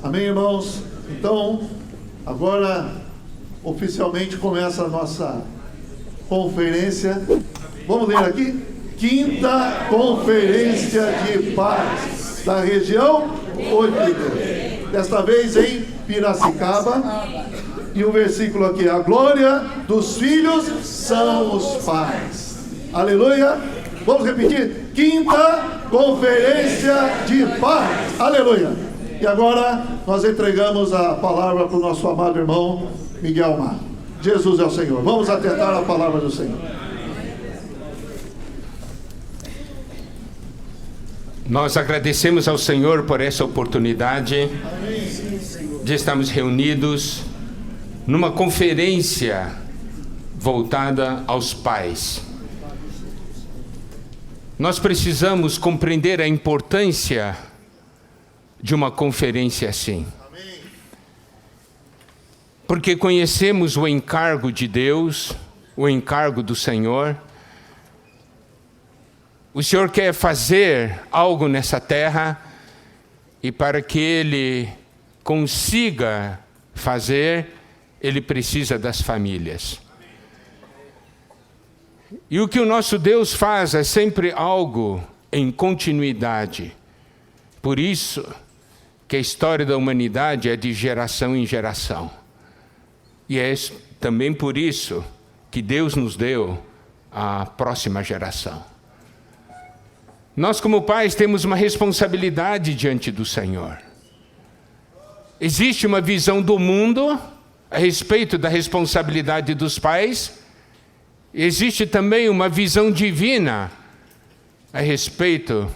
Amém, irmãos? Então, agora oficialmente começa a nossa conferência. Vamos ler aqui? Quinta Conferência de Paz da região Oito. Desta vez em Piracicaba. E o versículo aqui: a glória dos filhos são os pais. Aleluia. Vamos repetir? Quinta Conferência de Paz. Aleluia. E agora nós entregamos a palavra para o nosso amado irmão Miguel Mar. Jesus é o Senhor. Vamos atentar à palavra do Senhor. Nós agradecemos ao Senhor por essa oportunidade de estarmos reunidos numa conferência voltada aos pais. Nós precisamos compreender a importância de uma conferência assim. Porque conhecemos o encargo de Deus, o encargo do Senhor. O Senhor quer fazer algo nessa terra, e para que Ele consiga fazer, Ele precisa das famílias. E o que o nosso Deus faz é sempre algo em continuidade. Por isso que a história da humanidade é de geração em geração. E é também por isso que Deus nos deu a próxima geração. Nós, como pais, temos uma responsabilidade diante do Senhor. Existe uma visão do mundo a respeito da responsabilidade dos pais. Existe também uma visão divina a respeito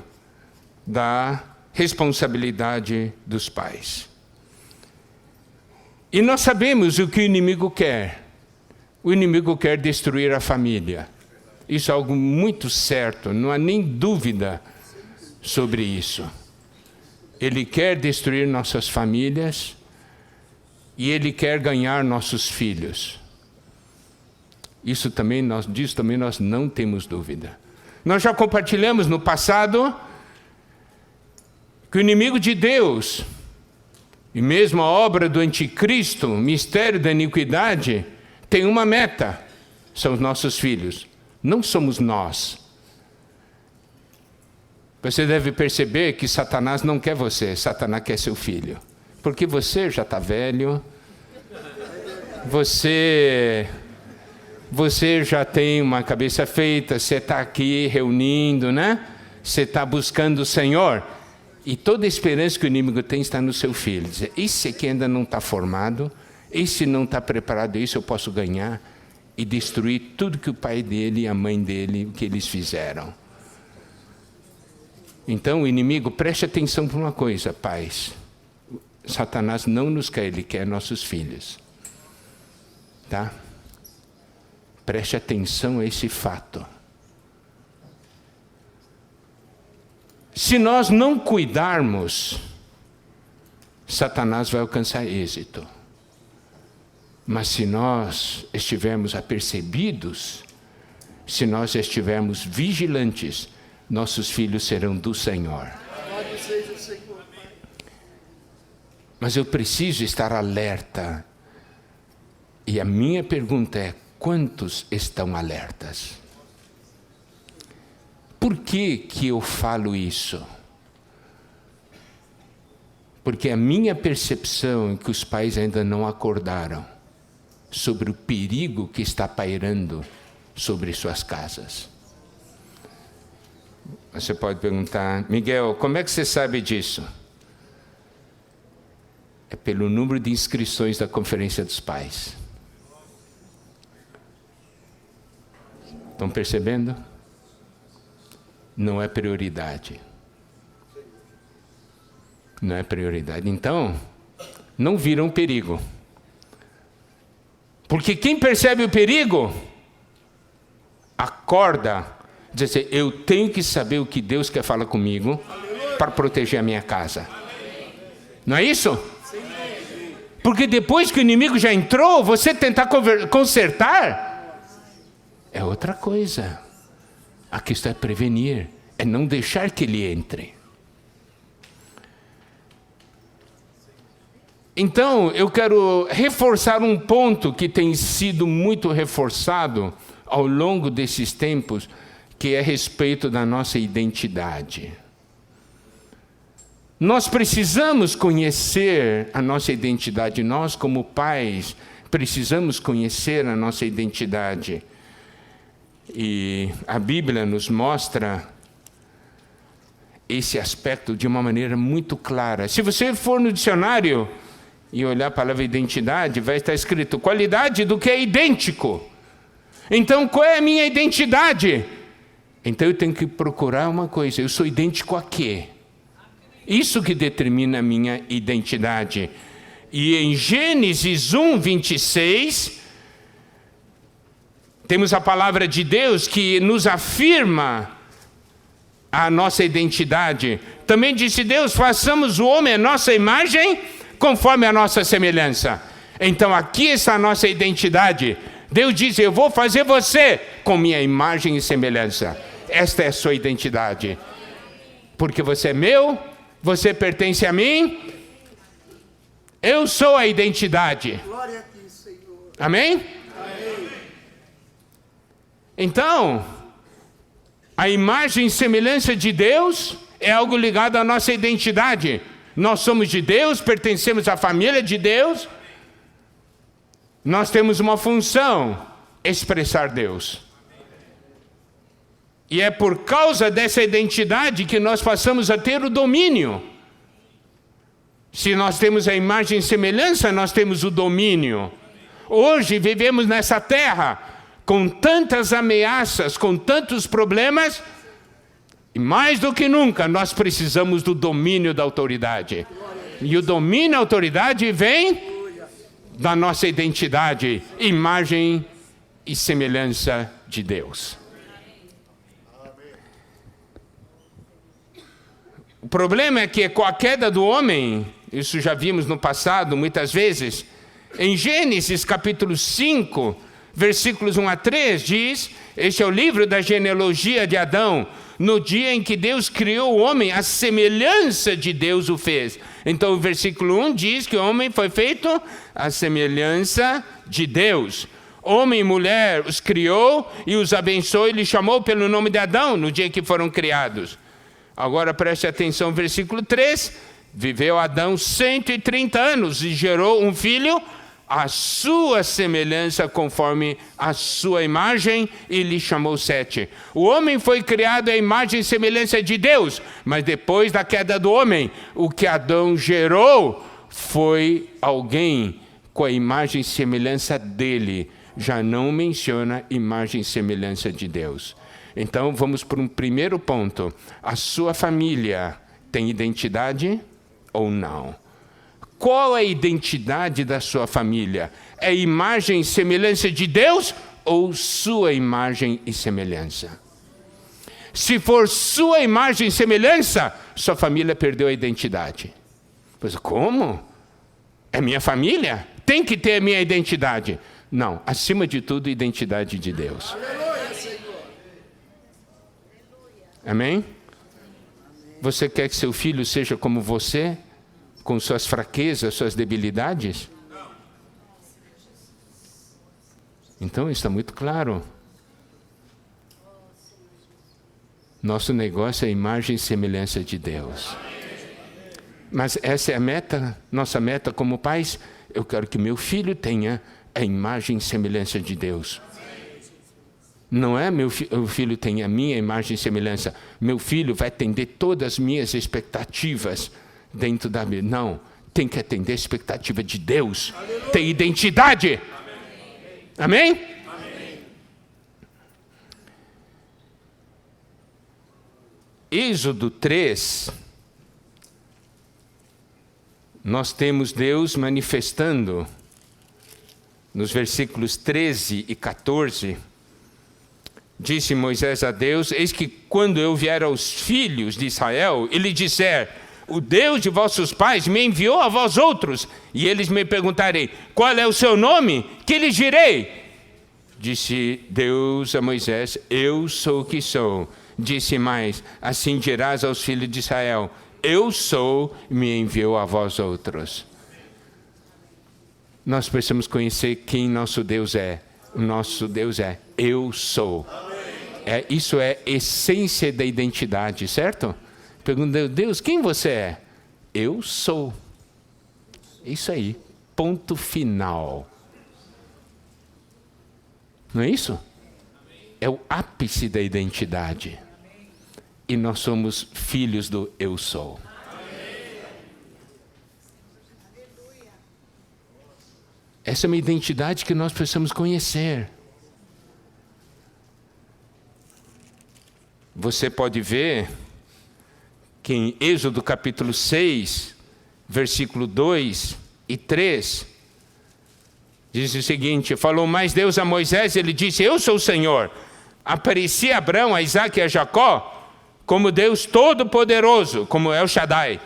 da responsabilidade dos pais. E nós sabemos o que o inimigo quer. O inimigo quer destruir a família. Isso é algo muito certo, não há nem dúvida sobre isso. Ele quer destruir nossas famílias e ele quer ganhar nossos filhos. Disso também nós não temos dúvida. Nós já compartilhamos no passado que o inimigo de Deus, e mesmo a obra do anticristo, o mistério da iniquidade, tem uma meta: são os nossos filhos. Não somos nós. Você deve perceber que Satanás não quer você, Satanás quer seu filho. Porque você já está velho, você já tem uma cabeça feita, você está aqui reunindo, né? Você está buscando o Senhor. E toda a esperança que o inimigo tem está no seu filho. Dizer, esse aqui ainda não está formado, esse não está preparado, esse eu posso ganhar. E destruir tudo que o pai dele e a mãe dele, o que eles fizeram. Então, o inimigo, preste atenção para uma coisa, pais. Satanás não nos quer, ele quer nossos filhos. Tá? Preste atenção a esse fato. Se nós não cuidarmos, Satanás vai alcançar êxito. Mas se nós estivermos apercebidos, se nós estivermos vigilantes, nossos filhos serão do Senhor. Mas eu preciso estar alerta. E a minha pergunta é: quantos estão alertas? Por que eu falo isso? Porque a minha percepção é que os pais ainda não acordaram sobre o perigo que está pairando sobre suas casas. Você pode perguntar: Miguel, como é que você sabe disso? É pelo número de inscrições da Conferência dos Pais. Estão percebendo? Não é prioridade. Não é prioridade. Então, não viram um perigo. Porque quem percebe o perigo, acorda, diz assim: eu tenho que saber o que Deus quer falar comigo para proteger a minha casa. Não é isso? Porque depois que o inimigo já entrou, você tentar consertar, é outra coisa. A questão é prevenir, é não deixar que ele entre. Então, eu quero reforçar um ponto que tem sido muito reforçado ao longo desses tempos, que é a respeito da nossa identidade. Nós precisamos conhecer a nossa identidade. Nós, como pais, precisamos conhecer a nossa identidade. E a Bíblia nos mostra esse aspecto de uma maneira muito clara. Se você for no dicionário e olhar a palavra identidade, vai estar escrito qualidade do que é idêntico. Então, qual é a minha identidade? Então, eu tenho que procurar uma coisa. Eu sou idêntico a quê? Isso que determina a minha identidade. E em Gênesis 1, 26, temos a palavra de Deus que nos afirma a nossa identidade. Também disse Deus, façamos o homem a nossa imagem, conforme a nossa semelhança. Então aqui está a nossa identidade. Deus diz, eu vou fazer você com minha imagem e semelhança. Esta é a sua identidade. Porque você é meu, você pertence a mim, eu sou a identidade. Glória a ti, Senhor. Amém? Amém. Então, a imagem e semelhança de Deus é algo ligado à nossa identidade. Nós somos de Deus, pertencemos à família de Deus. Nós temos uma função, expressar Deus. E é por causa dessa identidade que nós passamos a ter o domínio. Se nós temos a imagem e semelhança, nós temos o domínio. Hoje vivemos nessa terra com tantas ameaças, com tantos problemas, e mais do que nunca nós precisamos do domínio da autoridade. E o domínio da autoridade vem da nossa identidade, imagem e semelhança de Deus. O problema é que com a queda do homem, isso já vimos no passado muitas vezes, em Gênesis capítulo 5, versículos 1 a 3, diz, este é o livro da genealogia de Adão, no dia em que Deus criou o homem, a semelhança de Deus o fez. Então o versículo 1 diz que o homem foi feito à semelhança de Deus. Homem e mulher os criou e os abençoou e lhe chamou pelo nome de Adão, no dia em que foram criados. Agora preste atenção, versículo 3, viveu Adão 130 anos e gerou um filho à sua semelhança, conforme a sua imagem, e lhe chamou Sete. O homem foi criado à imagem e semelhança de Deus, mas depois da queda do homem, o que Adão gerou foi alguém com a imagem e semelhança dele. Já não menciona imagem e semelhança de Deus. Então, vamos para um primeiro ponto. A sua família tem identidade ou não? Qual é a identidade da sua família? É imagem e semelhança de Deus ou sua imagem e semelhança? Se for sua imagem e semelhança, sua família perdeu a identidade. Pois como? É minha família? Tem que ter a minha identidade. Não, acima de tudo, identidade de Deus. Amém? Você quer que seu filho seja como você? Com suas fraquezas, suas debilidades? Então está muito claro. Nosso negócio é a imagem e semelhança de Deus. Mas essa é a meta, nossa meta como pais. Eu quero que meu filho tenha a imagem e semelhança de Deus. Não é meu filho tem a minha imagem e semelhança. Meu filho vai atender todas as minhas expectativas dentro da minha. Não, tem que atender a expectativa de Deus. Aleluia. Tem identidade. Amém? Amém? Êxodo 3, nós temos Deus manifestando nos versículos 13 e 14. Disse Moisés a Deus, eis que quando eu vier aos filhos de Israel, e lhe disser, o Deus de vossos pais me enviou a vós outros, e eles me perguntarem, qual é o seu nome? Que lhes direi? Disse Deus a Moisés, eu sou o que sou. Disse mais, assim dirás aos filhos de Israel, eu sou, me enviou a vós outros. nós precisamos conhecer quem nosso Deus é. O nosso Deus é eu sou. Isso é essência da identidade, certo? Pergunta, Deus, quem você é? Eu sou. Isso aí, ponto final. Não é isso? É o ápice da identidade. E nós somos filhos do eu sou. Essa é uma identidade que nós precisamos conhecer. Você pode ver que em Êxodo capítulo 6, versículo 2 e 3, diz o seguinte: falou mais Deus a Moisés, ele disse, eu sou o Senhor. Apareci a Abraão, a Isaque e a Jacó como Deus Todo-Poderoso, como El Shaddai.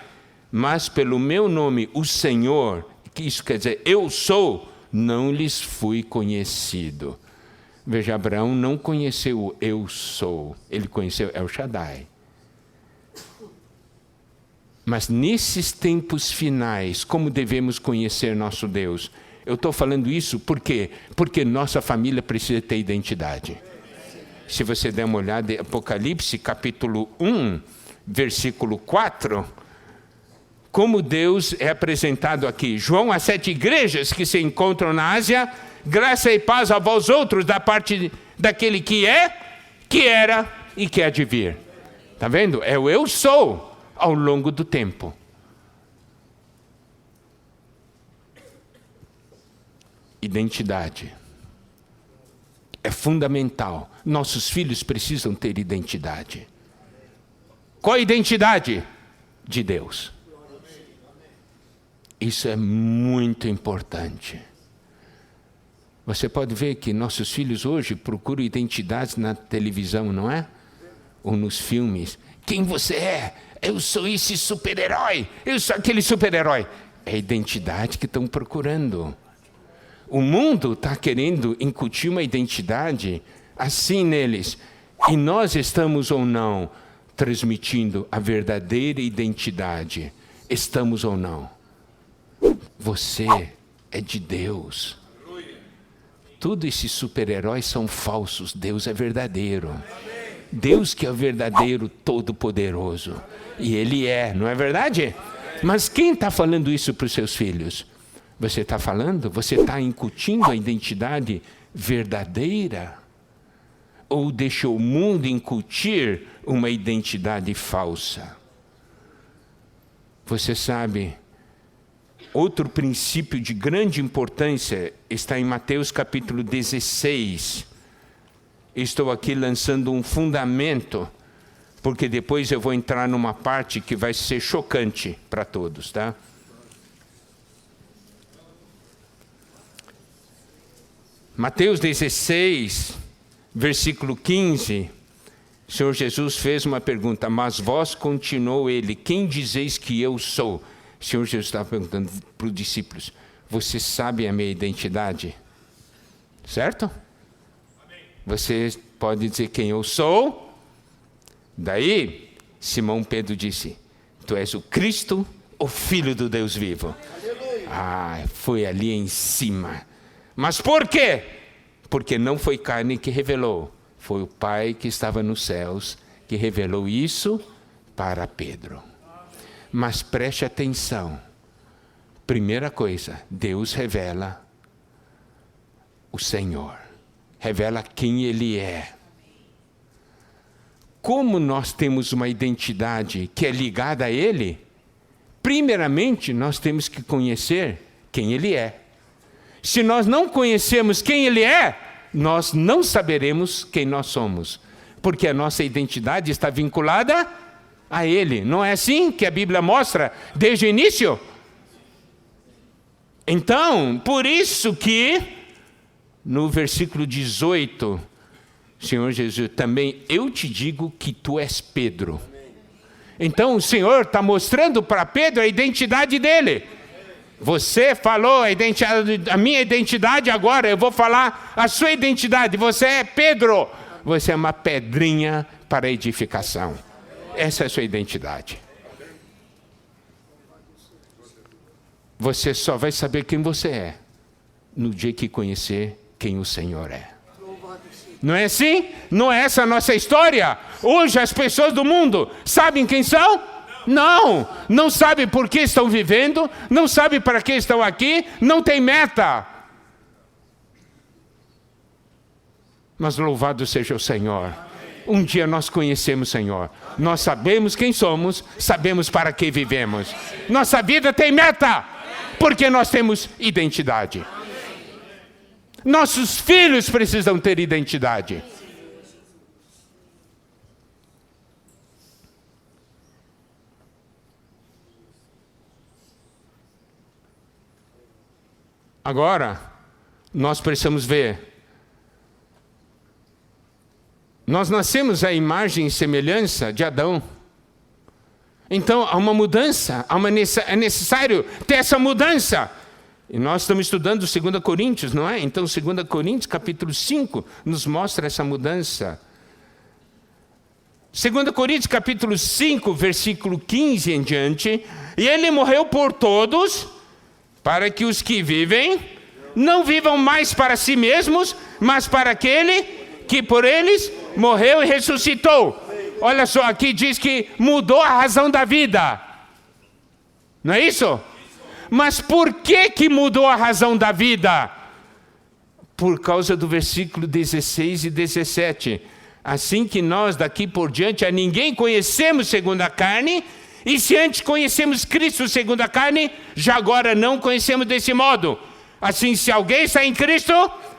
Mas pelo meu nome, o Senhor, que isso quer dizer, eu sou, não lhes fui conhecido. Veja, Abraão não conheceu o eu sou, ele conheceu El Shaddai. Mas nesses tempos finais, como devemos conhecer nosso Deus? Eu estou falando isso por quê? Porque nossa família precisa ter identidade. Se você der uma olhada em Apocalipse, capítulo 1, versículo 4, como Deus é apresentado aqui. João, as 7 igrejas que se encontram na Ásia, graça e paz a vós outros, da parte daquele que é, que era e que há de vir. Está vendo? É o eu sou ao longo do tempo. Identidade. É fundamental. Nossos filhos precisam ter identidade. Qual a identidade? De Deus. Isso é muito importante. Você pode ver que nossos filhos hoje procuram identidades na televisão, não é? Ou nos filmes. Quem você é? Eu sou esse super-herói. Eu sou aquele super-herói. É a identidade que estão procurando. O mundo está querendo incutir uma identidade assim neles. E nós estamos ou não transmitindo a verdadeira identidade? Estamos ou não? Você é de Deus. Todos esses super-heróis são falsos. Deus é verdadeiro. Deus que é o verdadeiro todo-poderoso. E Ele é, não é verdade? Mas quem está falando isso para os seus filhos? Você está falando? Você está incutindo a identidade verdadeira? Ou deixa o mundo incutir uma identidade falsa? Você sabe, outro princípio de grande importância está em Mateus capítulo 16. Estou aqui lançando um fundamento, porque depois eu vou entrar numa parte que vai ser chocante para todos, tá? Mateus 16, versículo 15, o Senhor Jesus fez uma pergunta, mas vós, continuou ele, quem dizeis que eu sou? O Senhor Jesus estava perguntando para os discípulos, vocês sabem a minha identidade? Certo? Você pode dizer quem eu sou? Daí, Simão Pedro disse, tu és o Cristo, o Filho do Deus vivo. Ah, foi ali em cima. Mas por quê? Porque não foi carne que revelou, foi o Pai que estava nos céus que revelou isso para Pedro. Mas preste atenção. Primeira coisa, Deus revela o Senhor. Revela quem Ele é. Como nós temos uma identidade que é ligada a Ele, primeiramente nós temos que conhecer quem Ele é. Se nós não conhecemos quem Ele é, nós não saberemos quem nós somos. Porque a nossa identidade está vinculada a Ele. Não é assim que a Bíblia mostra desde o início? Então, por isso que no versículo 18, o Senhor Jesus também, eu te digo que tu és Pedro. Então o Senhor está mostrando para Pedro a identidade dele. Você falou a minha identidade, agora eu vou falar a sua identidade. Você é Pedro. Você é uma pedrinha para a edificação. Essa é a sua identidade. Você só vai saber quem você é no dia que conhecer quem o Senhor é. Louvado seja. Não é assim? Não é essa a nossa história? Hoje as pessoas do mundo sabem quem são? Não. Não sabem por que estão vivendo, não sabem para que estão aqui, não tem meta. Mas louvado seja o Senhor. Um dia nós conhecemos o Senhor. Nós sabemos quem somos, sabemos para que vivemos. Nossa vida tem meta, porque nós temos identidade. Nossos filhos precisam ter identidade. Agora, nós precisamos ver. Nós nascemos à imagem e semelhança de Adão. Então, há uma mudança, é necessário ter essa mudança. E nós estamos estudando 2 Coríntios, não é? Então, 2 Coríntios, capítulo 5, nos mostra essa mudança. 2 Coríntios, capítulo 5, versículo 15 em diante. E ele morreu por todos, para que os que vivem não vivam mais para si mesmos, mas para aquele que por eles morreu e ressuscitou. Olha só, aqui diz que mudou a razão da vida. Não é isso? Mas por que mudou a razão da vida? Por causa do versículo 16 e 17. Assim que nós daqui por diante a ninguém conhecemos segundo a carne, e se antes conhecemos Cristo segundo a carne, já agora não conhecemos desse modo. Assim, se alguém está em Cristo,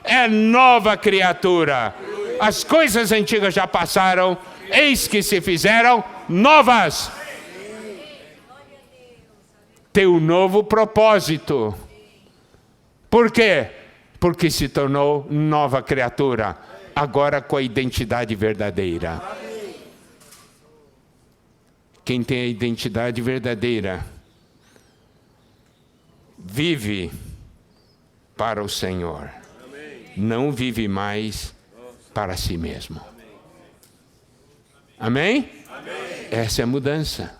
é nova criatura. As coisas antigas já passaram, eis que se fizeram novas. Tem um novo propósito. Por quê? Porque se tornou nova criatura, agora com a identidade verdadeira. Quem tem a identidade verdadeira vive para o Senhor. Não vive mais para si mesmo. Amém? Essa é a mudança.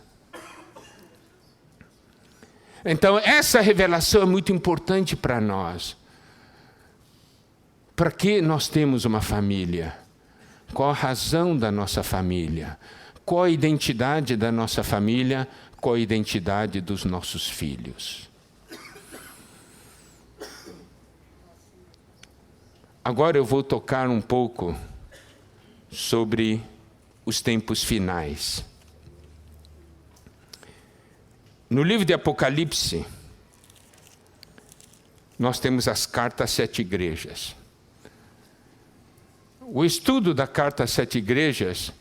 Então, essa revelação é muito importante para nós. Para que nós temos uma família? Qual a razão da nossa família? Qual a identidade da nossa família? Qual a identidade dos nossos filhos? Agora eu vou tocar um pouco sobre os tempos finais. No livro de Apocalipse, nós temos as cartas às 7 igrejas. O estudo da carta às 7 igrejas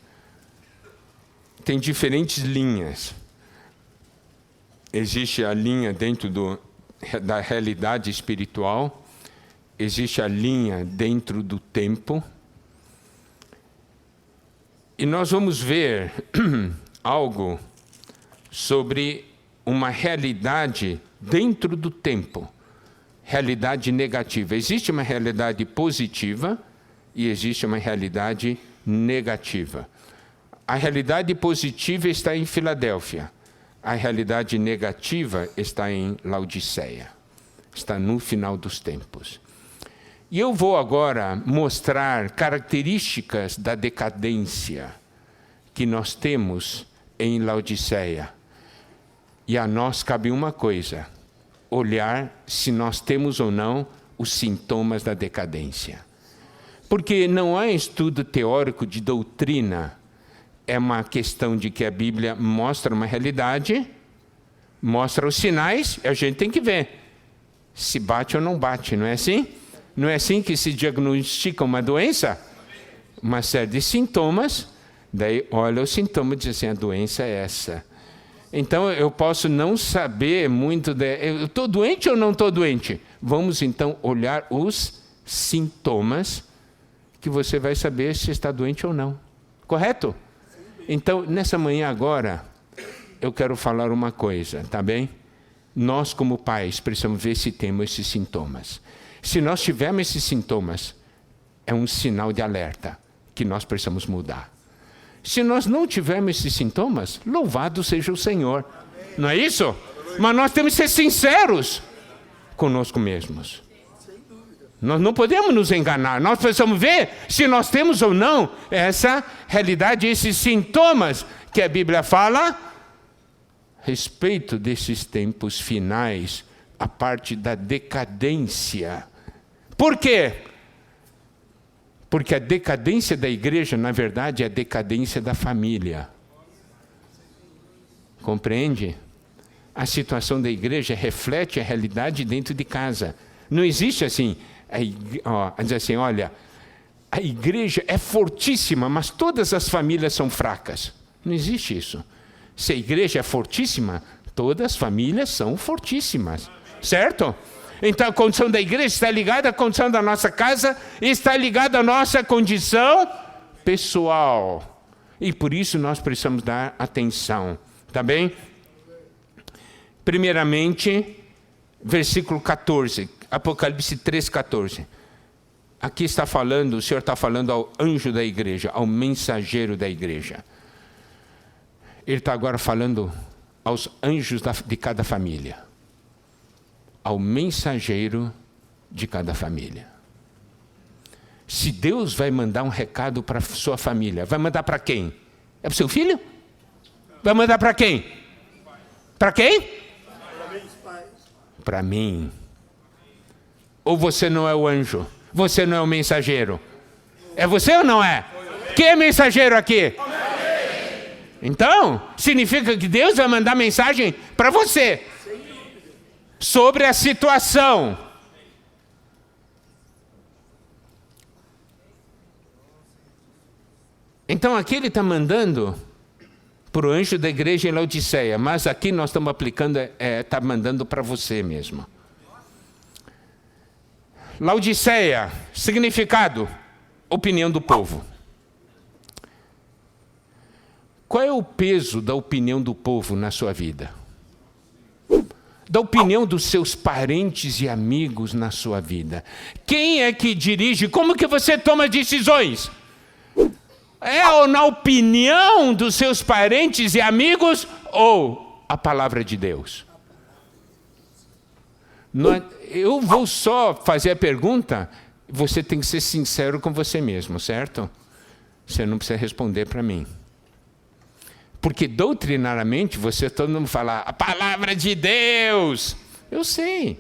tem diferentes linhas. Existe a linha dentro da realidade espiritual, existe a linha dentro do tempo. E nós vamos ver algo sobre uma realidade dentro do tempo, realidade negativa. Existe uma realidade positiva e existe uma realidade negativa. A realidade positiva está em Filadélfia. A realidade negativa está em Laodiceia. Está no final dos tempos. E eu vou agora mostrar características da decadência que nós temos em Laodiceia. E a nós cabe uma coisa: olhar se nós temos ou não os sintomas da decadência. Porque não há estudo teórico de doutrina. É uma questão de que a Bíblia mostra uma realidade, mostra os sinais, e a gente tem que ver se bate ou não bate, não é assim? Não é assim que se diagnostica uma doença? Uma série de sintomas, daí olha os sintomas e diz assim, a doença é essa. Então eu posso não saber muito, eu estou doente ou não estou doente? Vamos então olhar os sintomas, que você vai saber se está doente ou não. Correto? Então, nessa manhã agora, eu quero falar uma coisa, tá bem? Nós, como pais, precisamos ver se temos esses sintomas. Se nós tivermos esses sintomas, é um sinal de alerta que nós precisamos mudar. Se nós não tivermos esses sintomas, louvado seja o Senhor. Não é isso? Mas nós temos que ser sinceros conosco mesmos. Nós não podemos nos enganar. Nós precisamos ver se nós temos ou não essa realidade, esses sintomas que a Bíblia fala a respeito desses tempos finais, a parte da decadência. Por quê? Porque a decadência da igreja, na verdade, é a decadência da família. Compreende? A situação da igreja reflete a realidade dentro de casa. Não existe assim, dizer assim, olha, a igreja é fortíssima, mas todas as famílias são fracas. Não existe isso. Se a igreja é fortíssima, todas as famílias são fortíssimas. Certo? Então a condição da igreja está ligada à condição da nossa casa, está ligada à nossa condição pessoal. E por isso nós precisamos dar atenção. Tá bem? Primeiramente, versículo 14, Apocalipse 3,14. Aqui está falando, o Senhor está falando ao anjo da igreja, ao mensageiro da igreja. Ele está agora falando aos anjos de cada família. Ao mensageiro de cada família. Se Deus vai mandar um recado para a sua família, vai mandar para quem? É para o seu filho? Vai mandar para quem? Para quem? Para mim. Ou você não é o anjo? Você não é o mensageiro? É você ou não é? Quem é mensageiro aqui? Então, significa que Deus vai mandar mensagem para você sobre a situação. Então aqui ele está mandando para o anjo da igreja em Laodiceia, mas aqui nós estamos aplicando, está mandando para você mesmo. Laodiceia, significado, opinião do povo. Qual é o peso da opinião do povo na sua vida? Da opinião dos seus parentes e amigos na sua vida. Quem é que dirige? Como que você toma decisões? É ou na opinião dos seus parentes e amigos ou a palavra de Deus? Eu vou só fazer a pergunta, você tem que ser sincero com você mesmo, certo? Você não precisa responder para mim. Porque doutrinariamente todo mundo fala, a palavra de Deus. Eu sei,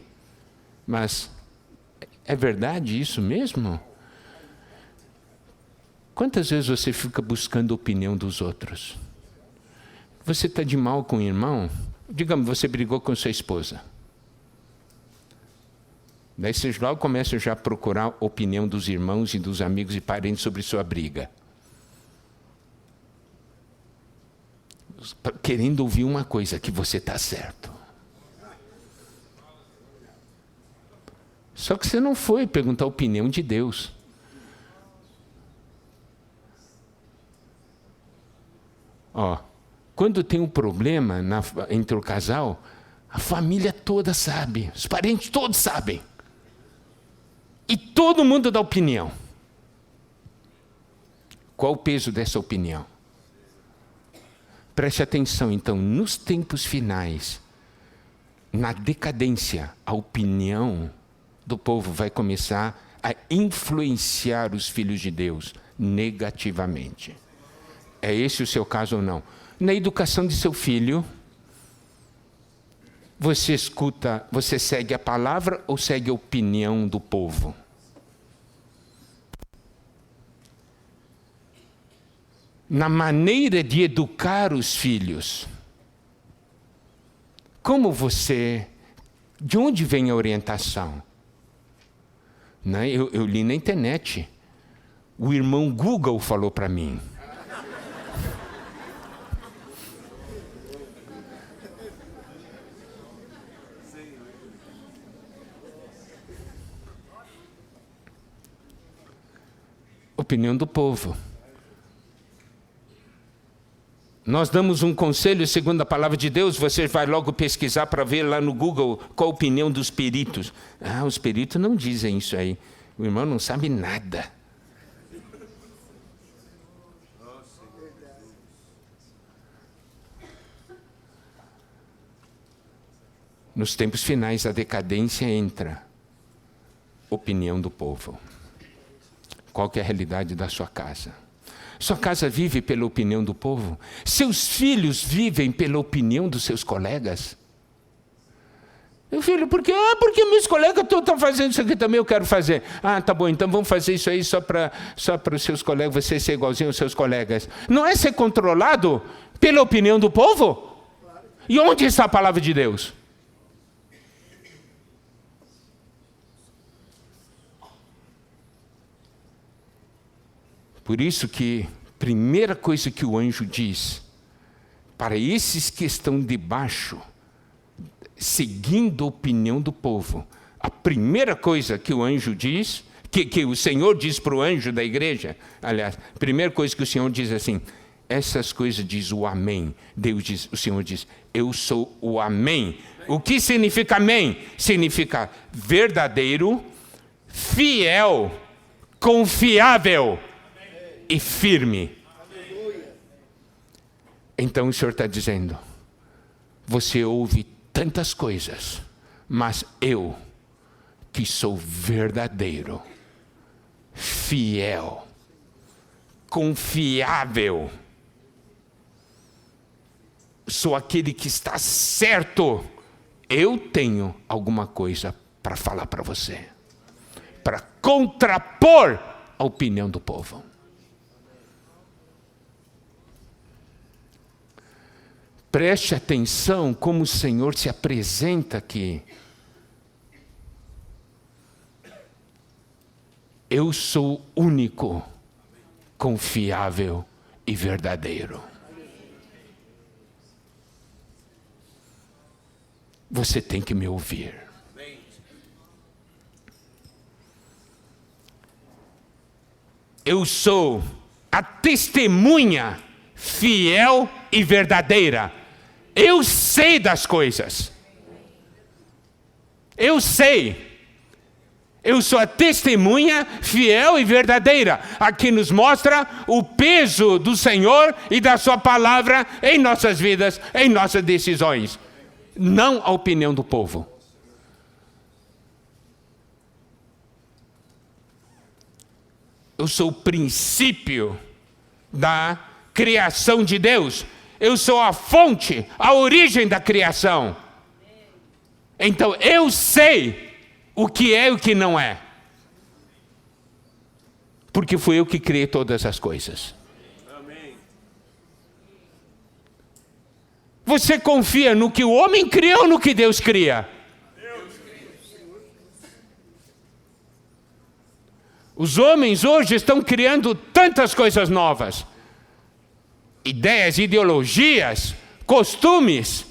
mas é verdade isso mesmo? Quantas vezes você fica buscando a opinião dos outros? Você está de mal com o irmão? Digamos, você brigou com sua esposa. Daí você logo começa já a procurar a opinião dos irmãos e dos amigos e parentes sobre sua briga. Querendo ouvir uma coisa, que você está certo. Só que você não foi perguntar a opinião de Deus. Quando tem um problema entre o casal, a família toda sabe, os parentes todos sabem. E todo mundo dá opinião. Qual o peso dessa opinião? Preste atenção, então, nos tempos finais, na decadência, a opinião do povo vai começar a influenciar os filhos de Deus negativamente. É esse o seu caso ou não? Na educação de seu filho, você escuta, você segue a palavra ou segue a opinião do povo? Na maneira de educar os filhos, de onde vem a orientação? Eu li na internet, o irmão Google falou para mim. Opinião do povo. Nós damos um conselho segundo a palavra de Deus, você vai logo pesquisar para ver lá no Google qual a opinião dos peritos. Os peritos não dizem isso aí. O irmão não sabe nada. Nos tempos finais a decadência entra. opinião do povo. Qual que é a realidade da sua casa? Sua casa vive pela opinião do povo? Seus filhos vivem pela opinião dos seus colegas? Meu filho, por quê? Porque meus colegas estão fazendo isso aqui também, eu quero fazer. Tá bom, então vamos fazer isso aí só para os seus colegas, você ser igualzinho aos seus colegas. Não é ser controlado pela opinião do povo? E onde está a palavra de Deus? Por isso que, primeira coisa que o anjo diz, para esses que estão debaixo, seguindo a opinião do povo, a primeira coisa que o anjo diz, que o Senhor diz para o anjo da igreja, aliás, a primeira coisa que o Senhor diz assim, essas coisas diz o amém. Deus diz, o Senhor diz, eu sou o amém. O que significa amém? Significa verdadeiro, fiel, confiável e firme. Então o Senhor está dizendo, você ouve tantas coisas, mas eu, que sou verdadeiro, fiel, confiável, sou aquele que está certo, eu tenho alguma coisa para falar para você, para contrapor a opinião do povo. Preste atenção como o Senhor se apresenta aqui. Eu sou único, confiável e verdadeiro. Você tem que me ouvir. Eu sou a testemunha fiel e verdadeira. Eu sei das coisas. Eu sei. Eu sou a testemunha fiel e verdadeira. Aqui nos mostra o peso do Senhor e da sua palavra em nossas vidas, em nossas decisões. Não a opinião do povo. Eu sou o princípio da criação de Deus. Eu sou a fonte, a origem da criação. Então eu sei o que é e o que não é. Porque fui eu que criei todas as coisas. Amém. Você confia no que o homem cria ou no que Deus cria? Os homens hoje estão criando tantas coisas novas. Ideias, ideologias, costumes.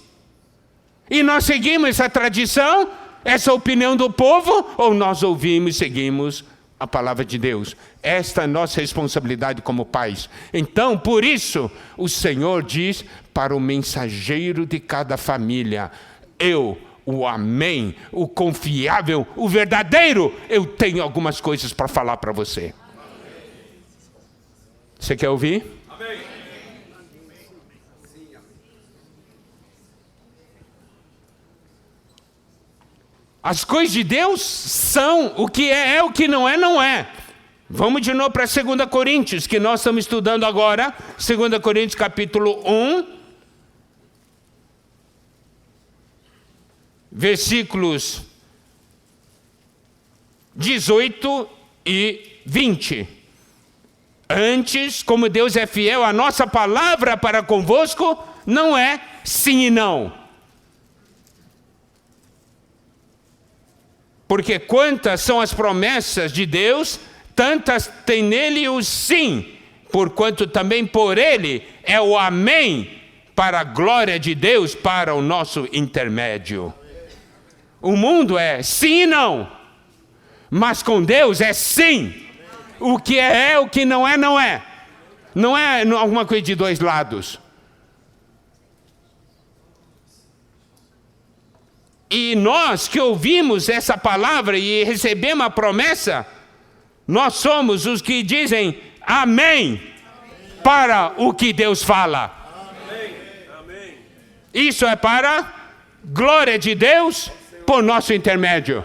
E nós seguimos essa tradição, essa opinião do povo, ou nós ouvimos e seguimos a palavra de Deus? Esta é a nossa responsabilidade como pais. Então, por isso, o Senhor diz para o mensageiro de cada família, eu, o amém, o confiável, o verdadeiro, eu tenho algumas coisas para falar para você. Você quer ouvir? Amém. As coisas de Deus são o que é, o que não é, não é. Vamos de novo para 2 Coríntios, que nós estamos estudando agora. 2 Coríntios capítulo 1. Versículos 18 e 20. Antes, como Deus é fiel, a nossa palavra para convosco não é sim e não. Porque quantas são as promessas de Deus, tantas tem nele o sim, porquanto também por ele é o amém, para a glória de Deus, para o nosso intermédio. O mundo é sim e não, mas com Deus é sim. O que é, o que não é, não é. Não é alguma coisa de dois lados. E nós que ouvimos essa palavra e recebemos a promessa, nós somos os que dizem amém para o que Deus fala. Amém. Isso é para glória de Deus por nosso intermédio.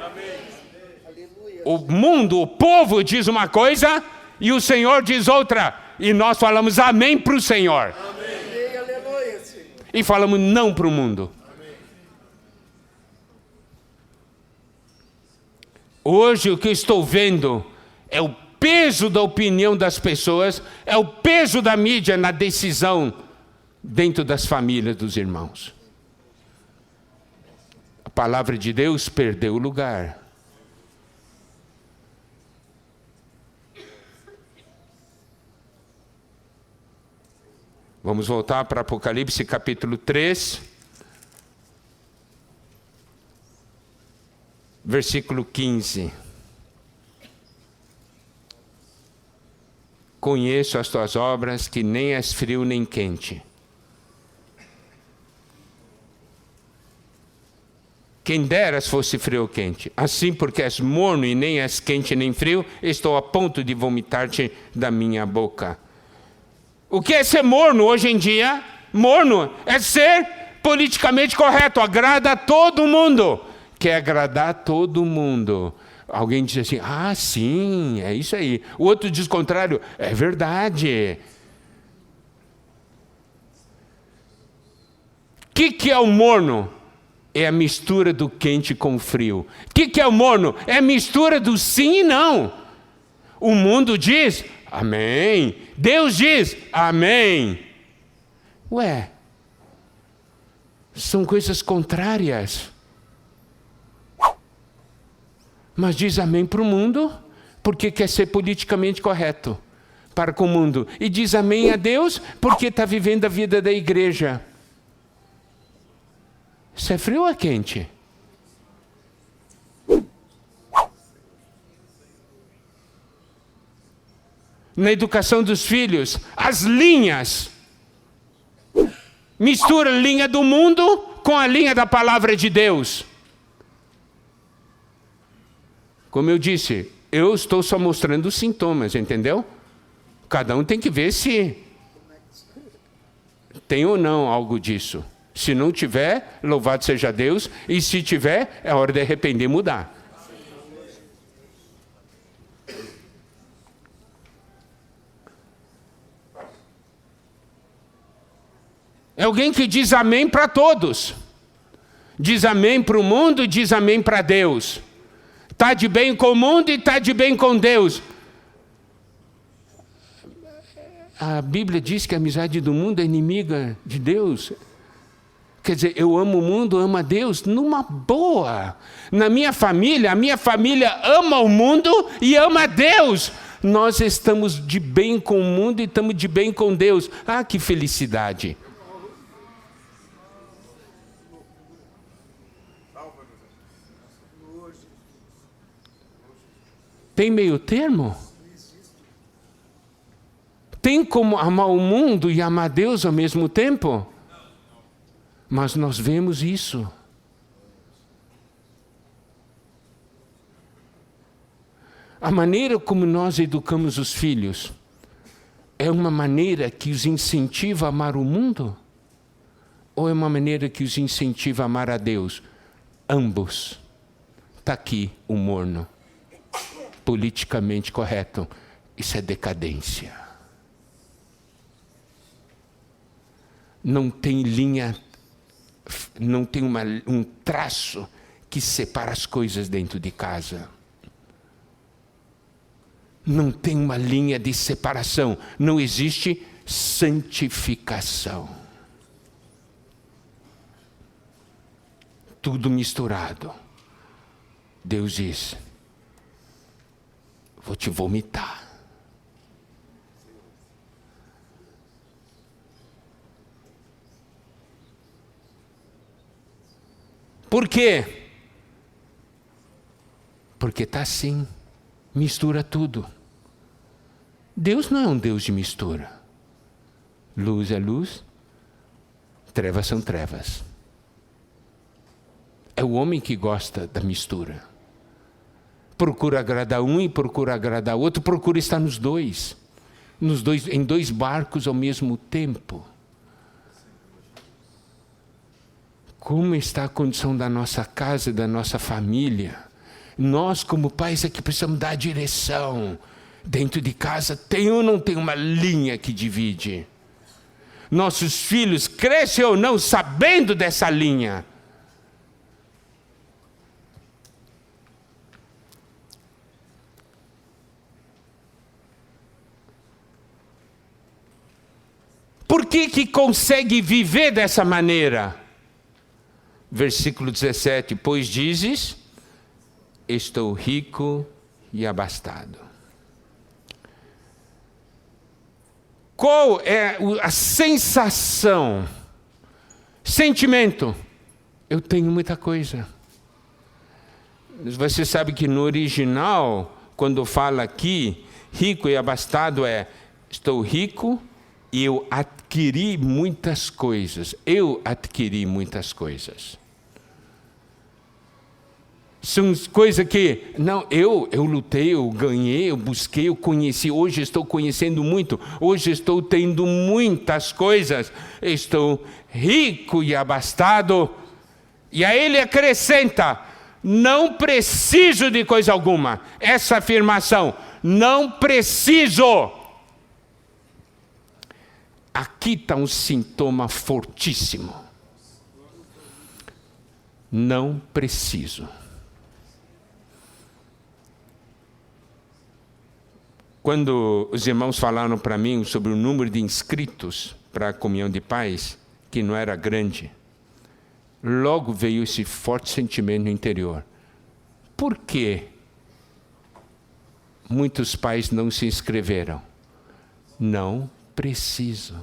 O mundo, o povo diz uma coisa e o Senhor diz outra. E nós falamos amém para o Senhor. Amém. Aleluia, Senhor. E falamos não para o mundo. Amém. Hoje o que eu estou vendo é o peso da opinião das pessoas, é o peso da mídia na decisão dentro das famílias dos irmãos. A palavra de Deus perdeu o lugar. Vamos voltar para Apocalipse capítulo 3, versículo 15. Conheço as tuas obras, que nem és frio nem quente. Quem deras fosse frio ou quente. Assim, porque és morno e nem és quente nem frio, estou a ponto de vomitar-te da minha boca. O que é ser morno hoje em dia? Morno é ser politicamente correto, agrada a todo mundo. Quer agradar a todo mundo. Alguém diz assim, ah, sim, é isso aí. O outro diz o contrário, é verdade. O que é o morno? É a mistura do quente com o frio. O que é o morno? É a mistura do sim e não. O mundo diz, amém. Deus diz, amém. Ué, são coisas contrárias. Mas diz amém para o mundo, porque quer ser politicamente correto para com o mundo. E diz amém a Deus, porque está vivendo a vida da igreja. Isso é frio ou é quente? Na educação dos filhos, as linhas. Mistura a linha do mundo com a linha da palavra de Deus. Como eu disse, eu estou só mostrando os sintomas, entendeu? Cada um tem que ver se tem ou não algo disso. Se não tiver, louvado seja Deus. E se tiver, é hora de arrepender e mudar. É alguém que diz amém para todos. Diz amém para o mundo e diz amém para Deus. Está de bem com o mundo e está de bem com Deus. A Bíblia diz que a amizade do mundo é inimiga de Deus. Quer dizer, eu amo o mundo, amo a Deus, numa boa. Na minha família, a minha família ama o mundo e ama a Deus. Nós estamos de bem com o mundo e estamos de bem com Deus. Ah, que felicidade. Tem meio termo? Tem como amar o mundo e amar Deus ao mesmo tempo? Mas nós vemos isso. A maneira como nós educamos os filhos é uma maneira que os incentiva a amar o mundo? Ou é uma maneira que os incentiva a amar a Deus? Ambos. Está aqui o morno. Politicamente correto. Isso é decadência. Não tem linha, não tem um traço que separa as coisas dentro de casa. Não tem uma linha de separação. Não existe santificação. Tudo misturado. Deus diz, vou te vomitar. Por quê? Porque está assim, mistura tudo. Deus não é um Deus de mistura. Luz é luz, trevas são trevas. É o homem que gosta da mistura. Procura agradar um e procura agradar o outro, procura estar nos dois, em dois barcos ao mesmo tempo. Como está a condição da nossa casa e da nossa família? Nós, como pais, é que precisamos dar direção. Dentro de casa, tem ou não tem uma linha que divide? Nossos filhos crescem ou não sabendo dessa linha? Por que consegue viver dessa maneira? Versículo 17, pois dizes, estou rico e abastado. Qual é a sensação, sentimento? Eu tenho muita coisa. Você sabe que no original, quando fala aqui, rico e abastado estou rico e eu adquiri muitas coisas. Eu adquiri muitas coisas. São coisas que, não, eu lutei, eu ganhei, eu busquei, eu conheci. Hoje estou conhecendo muito. Hoje estou tendo muitas coisas. Estou rico e abastado. E aí ele acrescenta, não preciso de coisa alguma. Essa afirmação, não preciso. Aqui está um sintoma fortíssimo. Não preciso. Quando os irmãos falaram para mim sobre o número de inscritos para a comunhão de pais, que não era grande, logo veio esse forte sentimento no interior. Por que muitos pais não se inscreveram? Não preciso.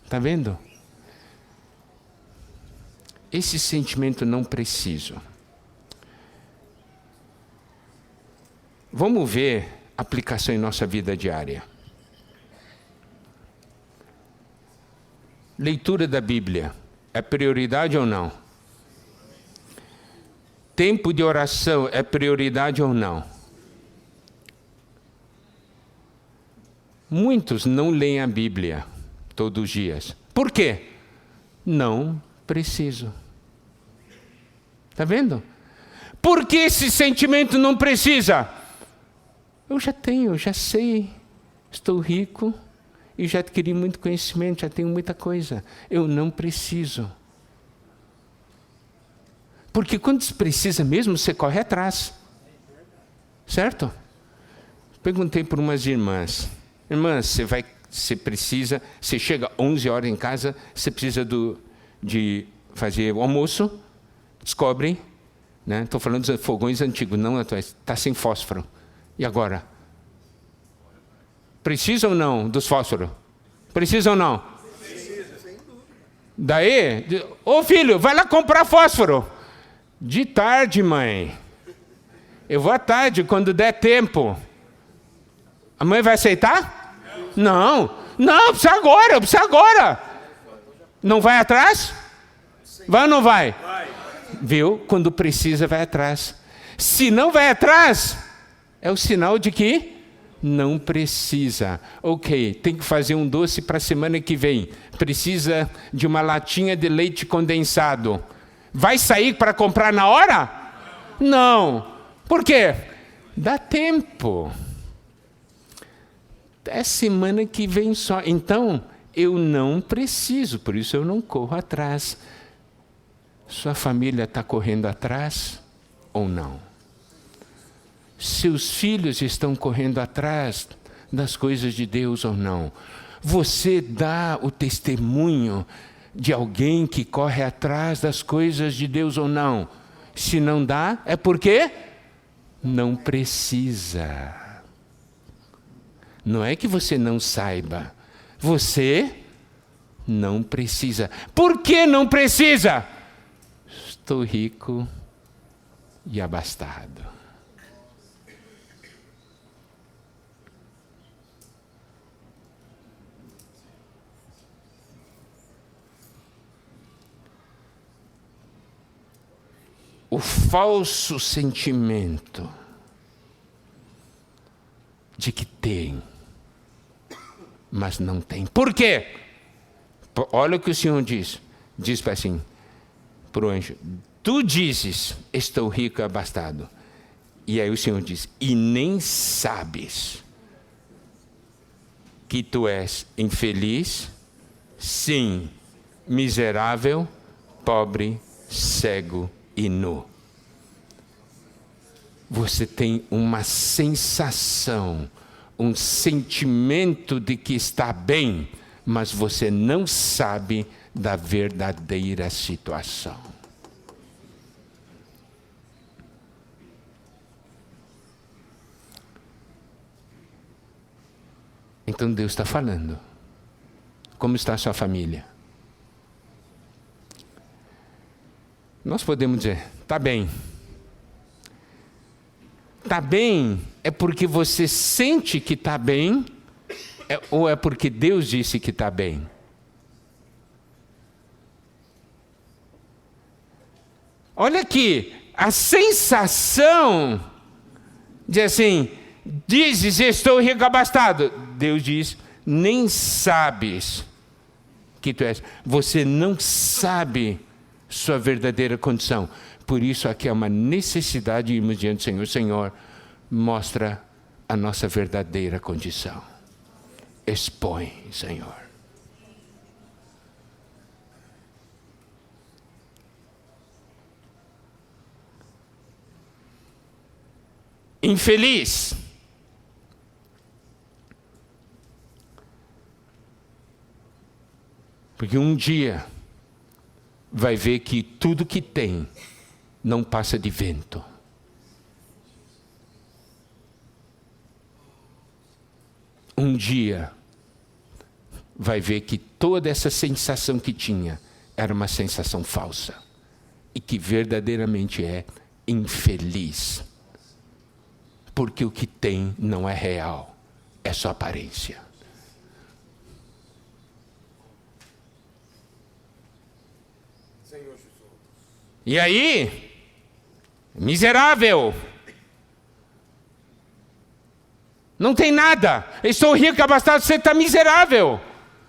Está vendo? Esse sentimento não preciso. Vamos ver a aplicação em nossa vida diária. Leitura da Bíblia é prioridade ou não? Tempo de oração é prioridade ou não? Muitos não leem a Bíblia todos os dias. Por quê? Não preciso. Está vendo? Por que esse sentimento não precisa? Eu já tenho, eu já sei, estou rico e já adquiri muito conhecimento, já tenho muita coisa. Eu não preciso. Porque quando se precisa mesmo, você corre atrás. Certo? Perguntei para umas irmãs. Irmãs, você chega 11 horas em casa, você precisa de fazer o almoço, descobrem, né? Estou falando dos fogões antigos, não atuais, está sem fósforo. E agora? Precisa ou não dos fósforos? Precisa ou não? Precisa, sem dúvida. Daí, ô filho, vai lá comprar fósforo. De tarde, mãe. Eu vou à tarde, quando der tempo. A mãe vai aceitar? Não. Não, precisa agora. Não vai atrás? Vai ou não vai? Vai. Viu? Quando precisa, vai atrás. Se não vai atrás, é o sinal de que não precisa. Ok, tem que fazer um doce para a semana que vem. Precisa de uma latinha de leite condensado. Vai sair para comprar na hora? Não. Por quê? Dá tempo. É semana que vem só. Então, eu não preciso, por isso eu não corro atrás. Sua família está correndo atrás ou não? Seus filhos estão correndo atrás das coisas de Deus ou não? Você dá o testemunho de alguém que corre atrás das coisas de Deus ou não? Se não dá, é porque não precisa. Não é que você não saiba. Você não precisa. Por que não precisa? Estou rico e abastado. O falso sentimento de que tem, mas não tem. Por quê? Olha o que o Senhor diz. Diz assim para o anjo: Tu dizes, estou rico e abastado. E aí o Senhor diz, e nem sabes que tu és infeliz, sim, miserável, pobre, cego e nu. Você tem uma sensação, um sentimento de que está bem, mas você não sabe da verdadeira situação. Então Deus está falando. Como está a sua família? Nós podemos dizer, está bem. Está bem é porque você sente que está bem, ou é porque Deus disse que está bem? Olha aqui, a sensação de assim, dizes, estou rico abastado. Deus diz, nem sabes que tu és. Você não sabe sua verdadeira condição. Por isso aqui é uma necessidade de irmos diante do Senhor. Senhor, mostra a nossa verdadeira condição. Expõe, Senhor. Infeliz. Porque um dia vai ver que tudo que tem não passa de vento. Um dia vai ver que toda essa sensação que tinha era uma sensação falsa e que verdadeiramente é infeliz. Porque o que tem não é real, é só aparência. E aí, miserável, não tem nada. Estou rico, abastado, você está miserável.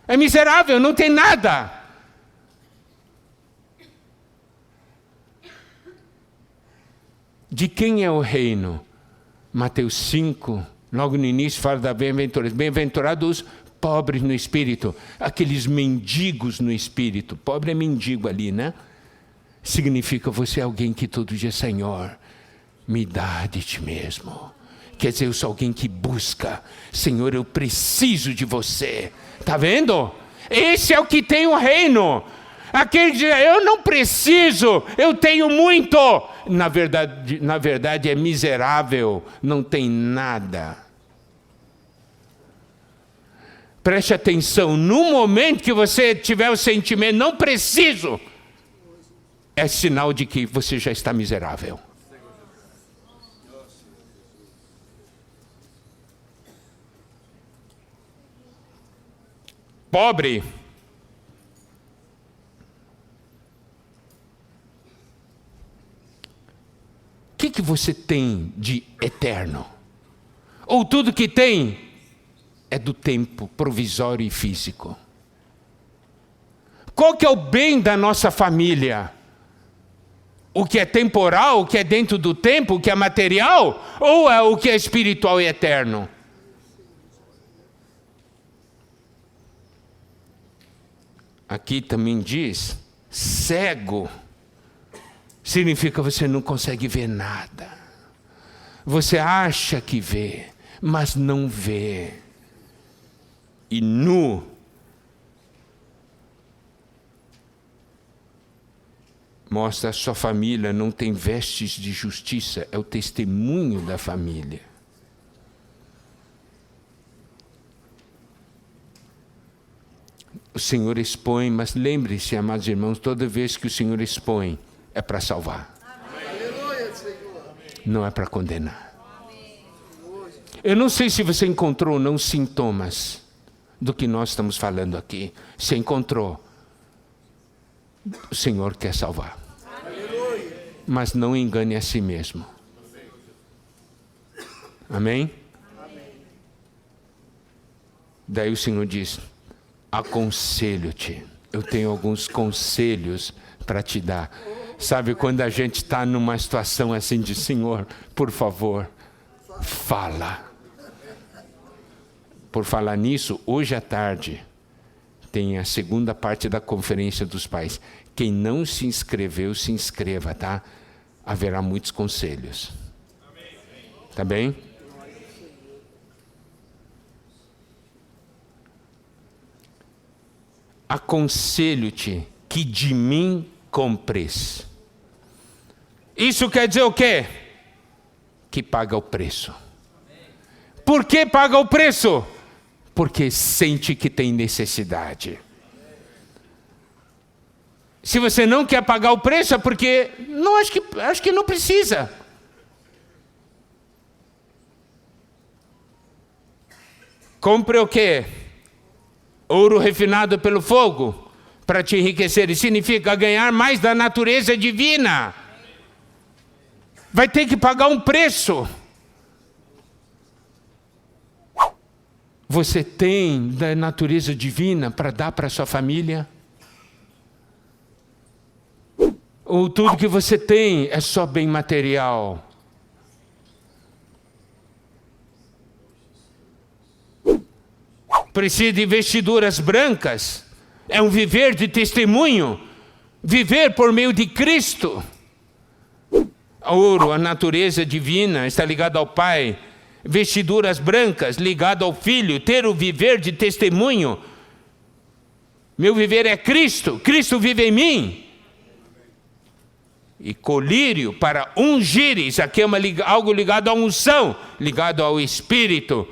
É miserável, não tem nada. De quem é o reino? Mateus 5, logo no início, fala da bem-aventurança. Bem-aventurados os pobres no espírito, aqueles mendigos no espírito. Pobre é mendigo ali, né? Significa você é alguém que todo dia, Senhor, me dá de ti mesmo. Quer dizer, eu sou alguém que busca. Senhor, eu preciso de você. Está vendo? Esse é o que tem o reino. Aquele que diz, eu não preciso, eu tenho muito. Na verdade é miserável, não tem nada. Preste atenção, no momento que você tiver o sentimento, não preciso, é sinal de que você já está miserável. Pobre. O que você tem de eterno? Ou tudo que tem é do tempo provisório e físico? Qual que é o bem da nossa família? O que é temporal, o que é dentro do tempo, o que é material? Ou é o que é espiritual e eterno? Aqui também diz, cego. Significa você não consegue ver nada. Você acha que vê, mas não vê. E nu. Mostra a sua família não tem vestes de justiça. É o testemunho da família. O Senhor expõe, mas lembre-se, amados irmãos, toda vez que o Senhor expõe, é para salvar. Aleluia, Senhor. Não é para condenar. Eu não sei se você encontrou ou não sintomas do que nós estamos falando aqui. Se encontrou, o Senhor quer salvar. Mas não engane a si mesmo. Amém? Daí o Senhor diz, aconselho-te. Eu tenho alguns conselhos para te dar. Sabe, quando a gente está numa situação assim de Senhor, por favor, fala. Por falar nisso, hoje à tarde tem a segunda parte da Conferência dos Pais. Quem não se inscreveu, se inscreva, tá? Haverá muitos conselhos. Tá bem? Aconselho-te que de mim compres. Isso quer dizer o quê? Que paga o preço. Por que paga o preço? Porque sente que tem necessidade. Se você não quer pagar o preço, é porque não, acho que não precisa. Compre o quê? Ouro refinado pelo fogo, para te enriquecer. Isso significa ganhar mais da natureza divina. Vai ter que pagar um preço. Você tem da natureza divina para dar para sua família? Ou tudo que você tem é só bem material? Precisa de vestiduras brancas? É um viver de testemunho? Viver por meio de Cristo? Ouro, a natureza divina, está ligado ao Pai. Vestiduras brancas, ligado ao Filho. Ter o viver de testemunho. Meu viver é Cristo. Cristo vive em mim. E colírio para ungires, aqui é algo ligado à unção, ligado ao Espírito,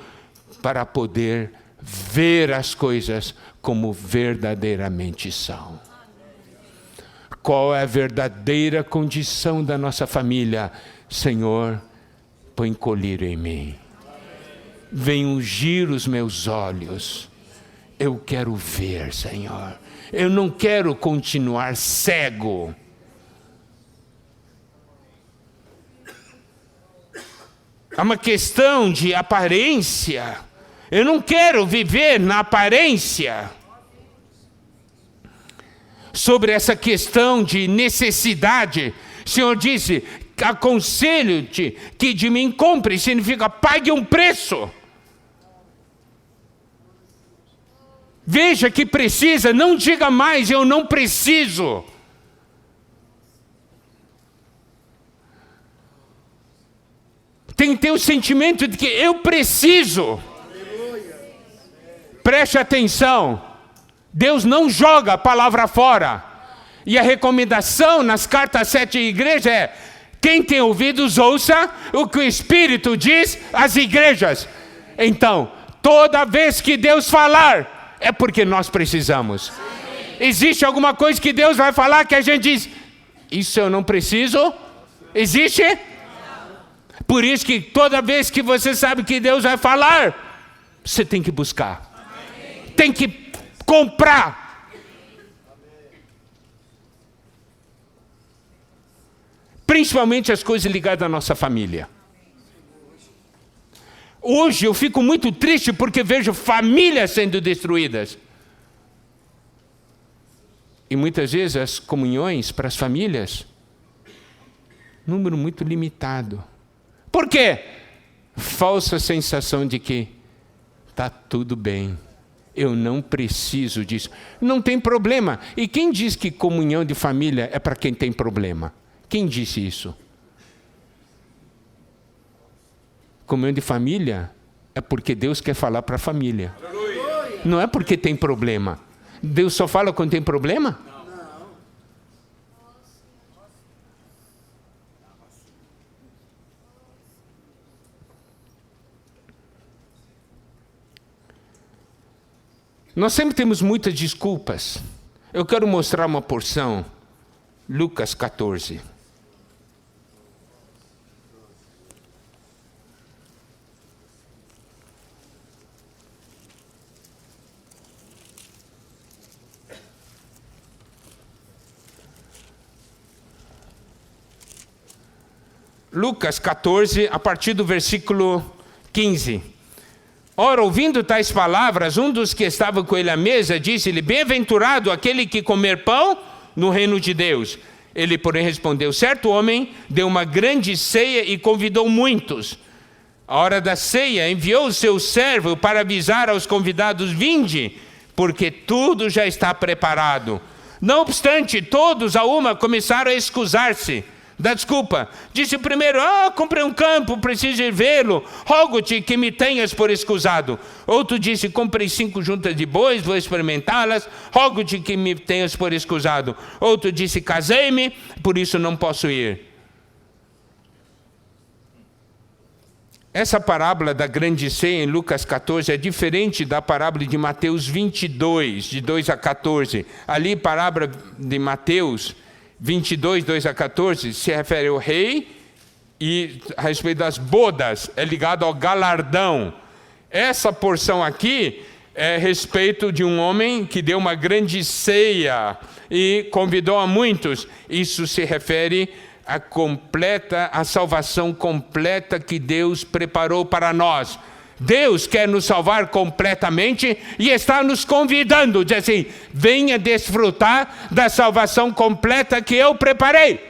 para poder ver as coisas como verdadeiramente são. Qual é a verdadeira condição da nossa família? Senhor, põe colírio em mim. Vem ungir os meus olhos. Eu quero ver, Senhor. Eu não quero continuar cego. É uma questão de aparência. Eu não quero viver na aparência. Sobre essa questão de necessidade, o Senhor disse: aconselho-te que de mim compre, significa pague um preço. Veja que precisa, não diga mais eu não preciso. Tem que ter o sentimento de que eu preciso. Preste atenção. Deus não joga a palavra fora. E a recomendação nas cartas às 7 igrejas é: quem tem ouvidos, ouça o que o Espírito diz às igrejas. Então, toda vez que Deus falar, é porque nós precisamos. Existe alguma coisa que Deus vai falar que a gente diz: isso eu não preciso? Existe? Por isso que toda vez que você sabe que Deus vai falar, você tem que buscar. Tem que comprar. Principalmente as coisas ligadas à nossa família. Hoje eu fico muito triste porque vejo famílias sendo destruídas. E muitas vezes as comunhões para as famílias, número muito limitado. Por quê? Falsa sensação de que está tudo bem. Eu não preciso disso. Não tem problema. E quem diz que comunhão de família é para quem tem problema? Quem disse isso? Comunhão de família é porque Deus quer falar para a família. Não é porque tem problema. Deus só fala quando tem problema? Nós sempre temos muitas desculpas. Eu quero mostrar uma porção. Lucas 14. Lucas 14, a partir do versículo 15. Ora, ouvindo tais palavras, um dos que estavam com ele à mesa disse-lhe: bem-aventurado aquele que comer pão no reino de Deus. Ele, porém, respondeu: certo homem deu uma grande ceia e convidou muitos. À hora da ceia, enviou o seu servo para avisar aos convidados: vinde, porque tudo já está preparado. Não obstante, todos a uma começaram a escusar-se da desculpa. Disse o primeiro: comprei um campo, preciso ir vê-lo, rogo-te que me tenhas por escusado. Outro disse: comprei 5 juntas de bois, vou experimentá-las, rogo-te que me tenhas por escusado. Outro disse: casei-me, por isso não posso ir. Essa parábola da grande ceia em Lucas 14 é diferente da parábola de Mateus 22, de 2 a 14. Ali, parábola de Mateus 22, 2 a 14, se refere ao rei e a respeito das bodas, é ligado ao galardão. Essa porção aqui é a respeito de um homem que deu uma grande ceia e convidou a muitos. Isso se refere à salvação completa que Deus preparou para nós. Deus quer nos salvar completamente e está nos convidando, diz assim: venha desfrutar da salvação completa que eu preparei.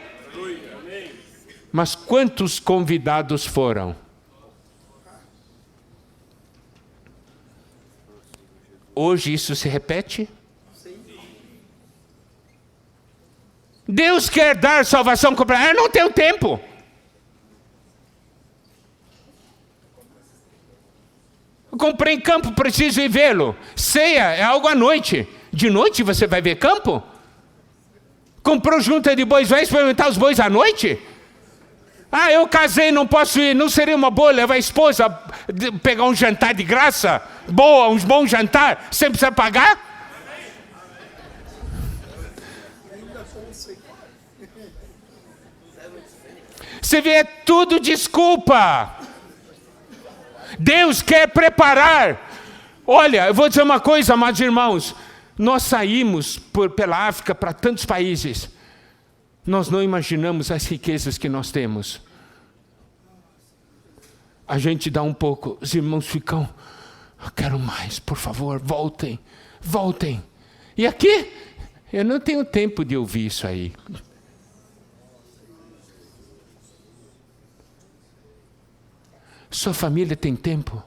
Mas quantos convidados foram? Hoje isso se repete? Deus quer dar salvação completa. Eu não tenho tempo. Eu comprei campo, preciso ir vê-lo. Ceia é algo à noite. De noite você vai ver campo? Comprou junta de bois, vai experimentar os bois à noite? Eu casei, não posso ir. Não seria uma boa levar a esposa, pegar um jantar de graça? Um bom jantar, sem precisar pagar? Você vê, é tudo desculpa. Deus quer preparar. Olha, eu vou dizer uma coisa, amados irmãos. Nós saímos pela África para tantos países. Nós não imaginamos as riquezas que nós temos. A gente dá um pouco, os irmãos ficam: eu quero mais, por favor, voltem, voltem. E aqui, eu não tenho tempo de ouvir isso aí. Sua família tem tempo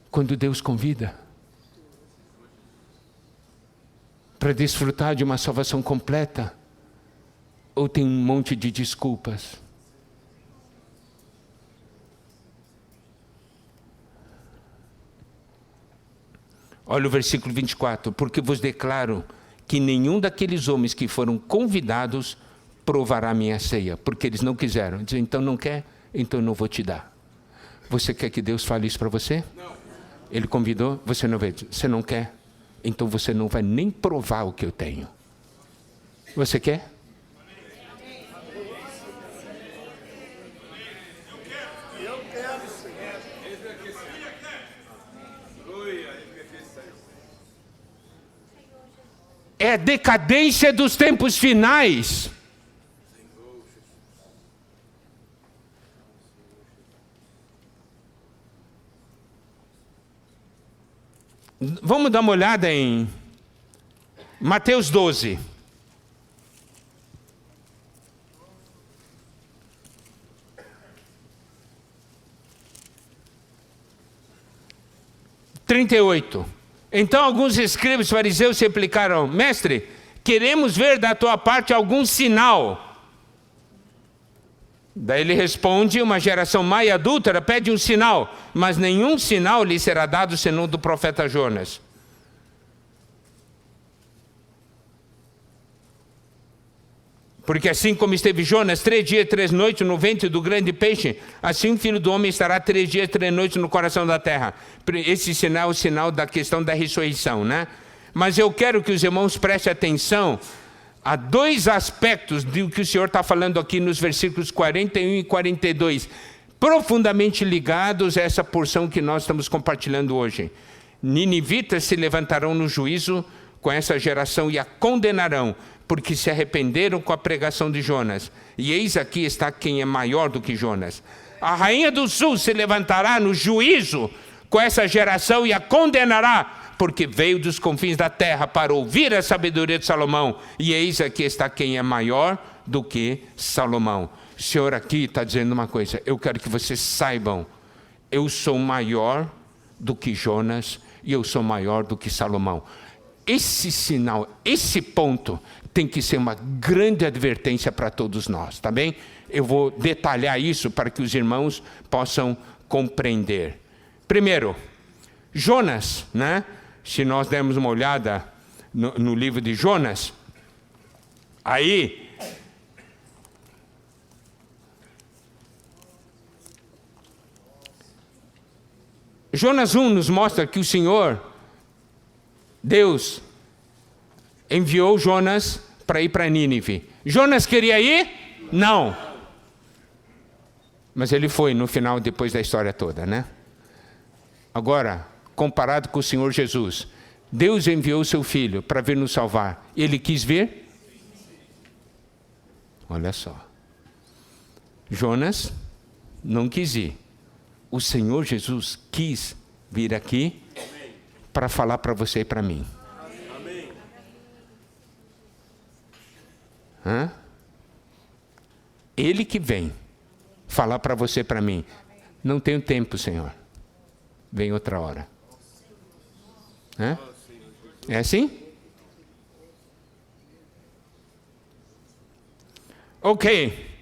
quando Deus convida para desfrutar de uma salvação completa? Ou tem um monte de desculpas? Olha o versículo 24. Porque vos declaro que nenhum daqueles homens que foram convidados provará minha ceia. Porque eles não quiseram. Dizem: então não quer? Então eu não vou te dar. Você quer que Deus fale isso para você? Não. Ele convidou, você não veio. Você não quer? Então você não vai nem provar o que eu tenho. Você quer? Eu quero, Senhor. É a decadência dos tempos finais. Vamos dar uma olhada em Mateus 12. Então alguns escribas e fariseus se replicaram: mestre, queremos ver da tua parte algum sinal. Daí ele responde: uma geração má e adúltera pede um sinal, mas nenhum sinal lhe será dado senão do profeta Jonas. Porque assim como esteve Jonas 3 dias e 3 noites no ventre do grande peixe, assim o Filho do Homem estará 3 dias e 3 noites no coração da terra. Esse sinal é o sinal da questão da ressurreição, né? Mas eu quero que os irmãos prestem atenção há 2 aspectos do que o Senhor está falando aqui nos versículos 41 e 42, profundamente ligados a essa porção que nós estamos compartilhando hoje. Ninivitas se levantarão no juízo com essa geração e a condenarão, porque se arrependeram com a pregação de Jonas. E eis aqui está quem é maior do que Jonas. A rainha do sul se levantará no juízo com essa geração e a condenará, porque veio dos confins da terra para ouvir a sabedoria de Salomão. E eis aqui está quem é maior do que Salomão. O Senhor aqui está dizendo uma coisa, eu quero que vocês saibam, eu sou maior do que Jonas e eu sou maior do que Salomão. Esse sinal, esse ponto tem que ser uma grande advertência para todos nós, tá bem? Eu vou detalhar isso para que os irmãos possam compreender. Primeiro, Jonas, né? Se nós dermos uma olhada no livro de Jonas, aí Jonas 1 nos mostra que o Senhor, Deus, enviou Jonas para ir para Nínive. Jonas queria ir? Não. Mas ele foi no final, depois da história toda, né? Agora, comparado com o Senhor Jesus, Deus enviou o seu Filho para vir nos salvar. Ele quis vir? Olha só. Jonas não quis ir. O Senhor Jesus quis vir aqui para falar para você e para mim. Amém. Hã? Ele que vem falar para você e para mim. Não tenho tempo, Senhor. Vem outra hora. Hã? É assim? Ok.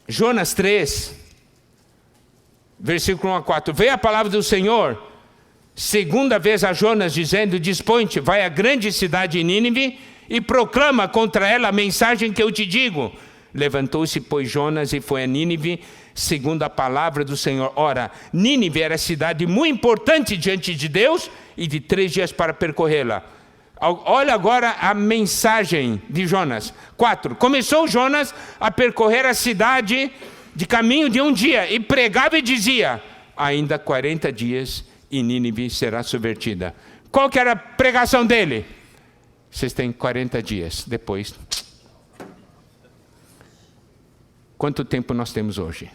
Jonas 3, versículo 1 a 4. Veio a palavra do Senhor, segunda vez a Jonas, dizendo: dispõe-te, vai à grande cidade de Nínive e proclama contra ela a mensagem que eu te digo. Levantou-se, pois, Jonas e foi a Nínive, segundo a palavra do Senhor. Ora, Nínive era cidade muito importante diante de Deus e de 3 dias para percorrê-la. Olha agora a mensagem de Jonas. 4. Começou Jonas a percorrer a cidade de caminho de um dia e pregava e dizia: ainda 40 dias e Nínive será subvertida. Qual que era a pregação dele? Vocês têm 40 dias, depois. Quanto tempo nós temos hoje?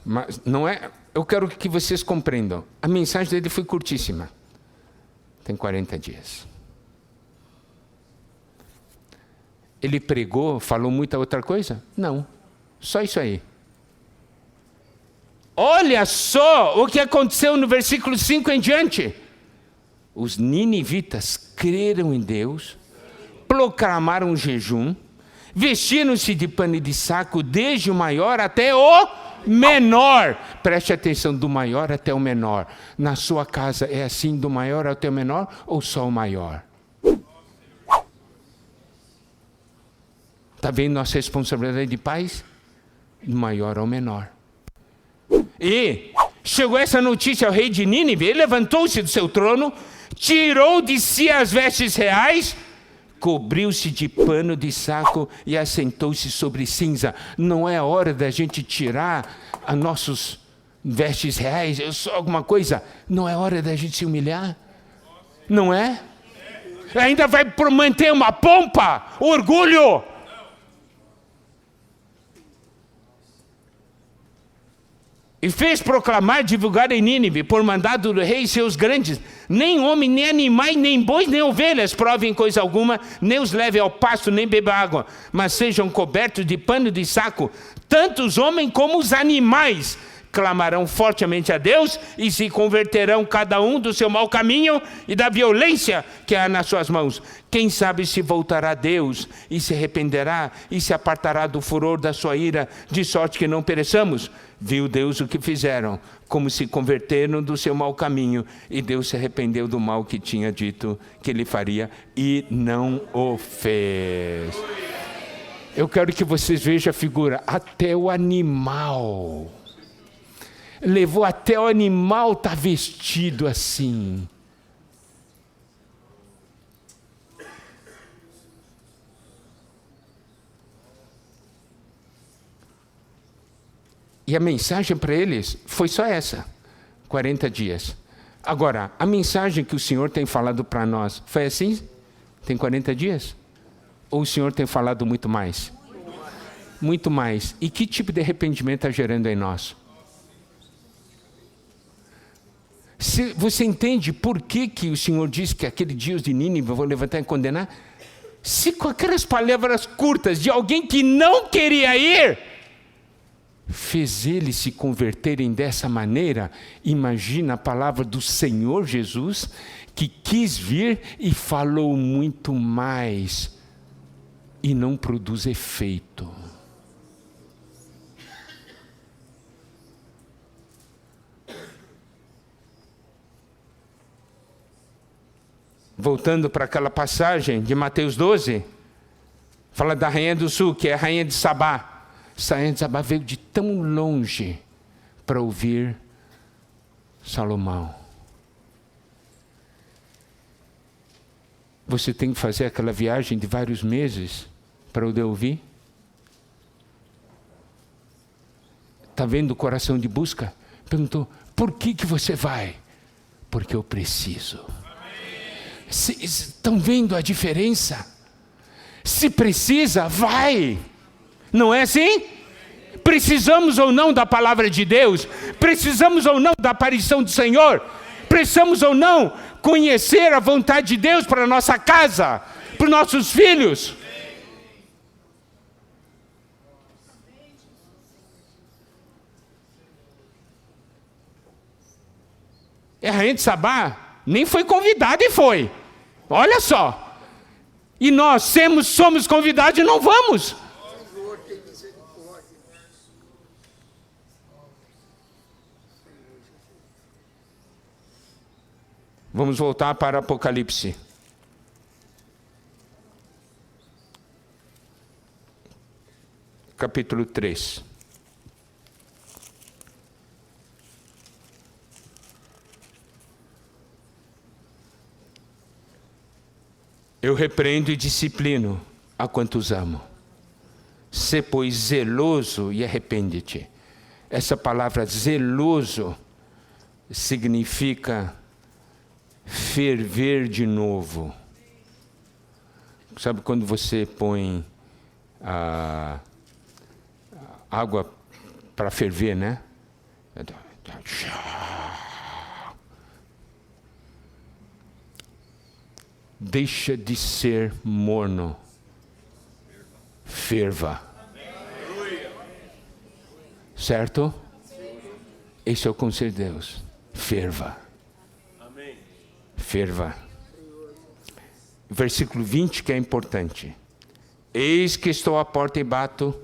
Mas não é, eu quero que vocês compreendam. A mensagem dele foi curtíssima. Tem 40 dias. Ele pregou, falou muita outra coisa? Não, só isso aí. Olha só o que aconteceu no versículo 5 em diante. Os ninivitas creram em Deus, proclamaram um jejum, vestiram-se de pano de saco, desde o maior até o menor. Preste atenção, do maior até o menor. Na sua casa é assim, do maior até o menor, ou só o maior? Está vendo nossa responsabilidade de pais? Do maior ao menor. E chegou essa notícia ao rei de Nínive, ele levantou-se do seu trono, tirou de si as vestes reais, cobriu-se de pano de saco e assentou-se sobre cinza. Não é a hora da gente tirar as nossas vestes reais, só alguma coisa? Não é hora da gente se humilhar? Não é? Ainda vai manter uma pompa, orgulho. E fez proclamar, divulgar em Nínive, por mandado do rei e seus grandes: nem homem, nem animais, nem bois, nem ovelhas provem coisa alguma, nem os leve ao pasto, nem beba água, mas sejam cobertos de pano de saco, tanto os homens como os animais. Clamarão fortemente a Deus e se converterão cada um do seu mau caminho e da violência que há nas suas mãos. Quem sabe se voltará a Deus e se arrependerá e se apartará do furor da sua ira, de sorte que não pereçamos. Viu Deus o que fizeram, como se converteram do seu mau caminho, e Deus se arrependeu do mal que tinha dito que ele faria e não o fez. Eu quero que vocês vejam a figura, até o animal. Levou até o animal estar vestido assim. E a mensagem para eles foi só essa, 40 dias. Agora, a mensagem que o Senhor tem falado para nós, foi assim? Tem 40 dias? Ou o Senhor tem falado muito mais? Muito mais. E que tipo de arrependimento está gerando em nós? Você entende por que o Senhor disse que aquele dia os de Nínive vão levantar e condenar? Se com aquelas palavras curtas de alguém que não queria ir, fez eles se converterem dessa maneira, imagina a palavra do Senhor Jesus, que quis vir e falou muito mais, e não produz efeito. Voltando para aquela passagem de Mateus 12, fala da rainha do sul, que é a rainha de Sabá. Essa rainha de Sabá veio de tão longe para ouvir Salomão. Você tem que fazer aquela viagem de vários meses para poder ouvir? Está vendo o coração de busca? Perguntou, por que você vai? Porque eu preciso. Estão vendo a diferença? Se precisa, vai. Não é assim? Precisamos ou não da palavra de Deus? Precisamos ou não da aparição do Senhor? Precisamos ou não conhecer a vontade de Deus para a nossa casa, para os nossos filhos? A rainha de Sabá nem foi convidada e foi. Olha só. E nós somos convidados e não vamos. Vamos voltar para Apocalipse. Capítulo 3. Eu repreendo e disciplino a quantos amo. Sê, pois, zeloso e arrepende-te. Essa palavra zeloso significa ferver de novo. Sabe quando você põe água para ferver, né? Deixa de ser morno. Ferva. Certo? Esse é o conselho de Deus. Ferva. Ferva. Versículo 20 que é importante. Eis que estou à porta e bato.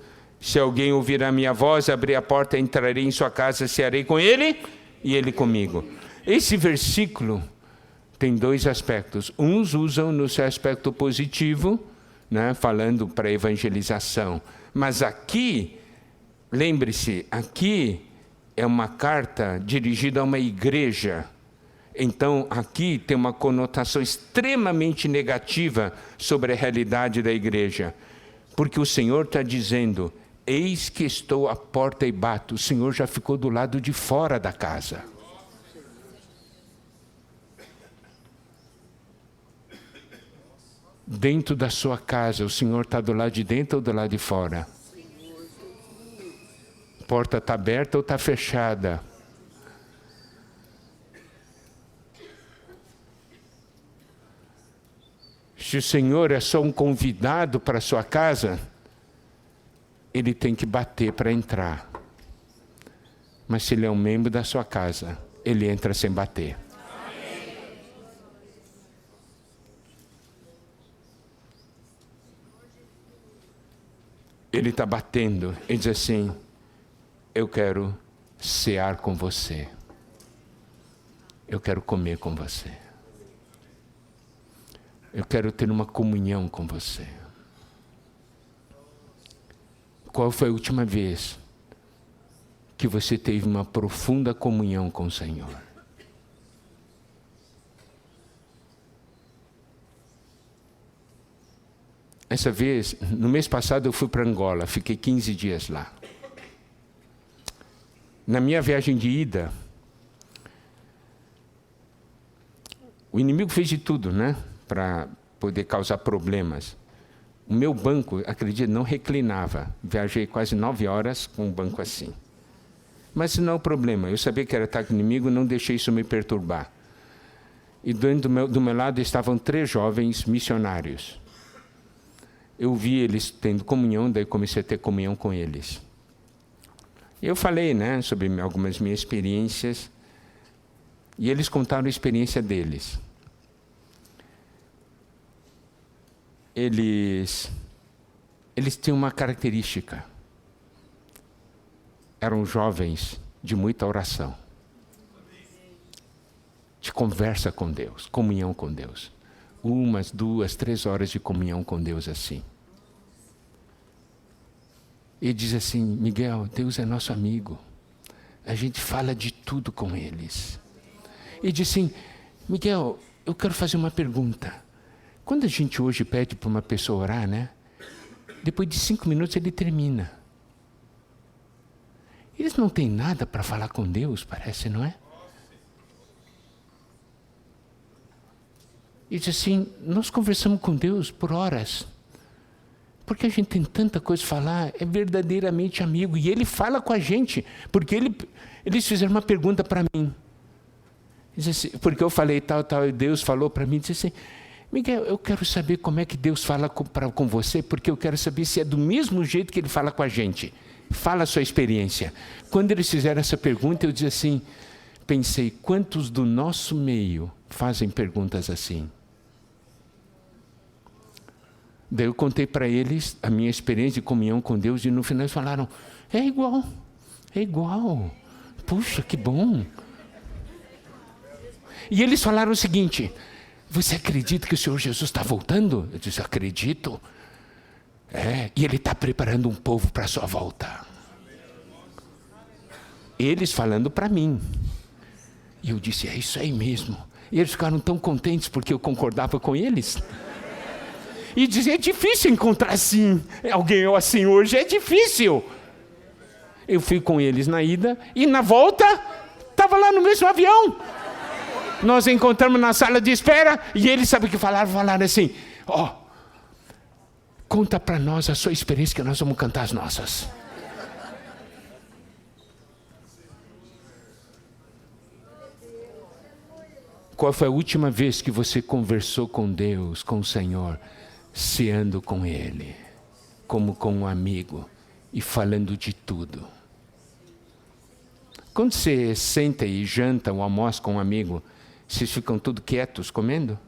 Se alguém ouvir a minha voz, abrir a porta, entrarei em sua casa, cearei com ele e ele comigo. Esse versículo tem dois aspectos. Uns usam no seu aspecto positivo, né, falando para evangelização. Mas aqui, lembre-se, aqui é uma carta dirigida a uma igreja. Então, aqui tem uma conotação extremamente negativa sobre a realidade da igreja. Porque o Senhor está dizendo, eis que estou à porta e bato. O Senhor já ficou do lado de fora da casa. Dentro da sua casa, o Senhor está do lado de dentro ou do lado de fora? A porta está aberta ou está fechada? Se o Senhor é só um convidado para a sua casa, ele tem que bater para entrar. Mas se ele é um membro da sua casa, ele entra sem bater. Ele está batendo, ele diz assim, eu quero cear com você. Eu quero comer com você. Eu quero ter uma comunhão com você. Qual foi a última vez que você teve uma profunda comunhão com o Senhor? Essa vez, no mês passado eu fui para Angola, fiquei 15 dias lá. Na minha viagem de ida, o inimigo fez de tudo, né? Para poder causar problemas. O meu banco, acredito, não reclinava. Viajei quase 9 horas com um banco assim. Mas não é o problema. Eu sabia que era ataque inimigo, não deixei isso me perturbar. E do meu lado estavam 3 jovens missionários. Eu vi eles tendo comunhão, daí comecei a ter comunhão com eles. Eu falei, sobre algumas minhas experiências, e eles contaram a experiência deles. Eles tinham uma característica. Eram jovens de muita oração, de conversa com Deus, comunhão com Deus. 1, 2, 3 horas de comunhão com Deus assim. E diz assim: Miguel, Deus é nosso amigo. A gente fala de tudo com eles. E diz assim: Miguel, eu quero fazer uma pergunta. Quando a gente hoje pede para uma pessoa orar, depois de 5 minutos ele termina. Eles não têm nada para falar com Deus, parece, não é? E diz assim: nós conversamos com Deus por horas. Porque a gente tem tanta coisa a falar, é verdadeiramente amigo. E Ele fala com a gente, porque eles fizeram uma pergunta para mim. Diz assim, porque eu falei tal, e Deus falou para mim, disse assim: Miguel, eu quero saber como é que Deus fala com você, porque eu quero saber se é do mesmo jeito que Ele fala com a gente. Fala a sua experiência. Quando eles fizeram essa pergunta, eu disse assim, pensei, quantos do nosso meio fazem perguntas assim? Daí eu contei para eles a minha experiência de comunhão com Deus, e no final eles falaram: é igual. Puxa, que bom. E eles falaram o seguinte: você acredita que o Senhor Jesus está voltando? Eu disse: acredito. E Ele está preparando um povo para a sua volta. Eles falando para mim. E eu disse: é isso aí mesmo. E eles ficaram tão contentes porque eu concordava com eles. E dizia: é difícil encontrar alguém assim hoje, é difícil. Eu fui com eles na ida e na volta estava lá no mesmo avião. Nós encontramos na sala de espera e eles, sabe o que falaram? Falaram assim: conta para nós a sua experiência que nós vamos cantar as nossas. Qual foi a última vez que você conversou com Deus, com o Senhor, ceando com Ele, como com um amigo e falando de tudo? Quando você senta e janta ou almoça com um amigo, vocês ficam tudo quietos comendo?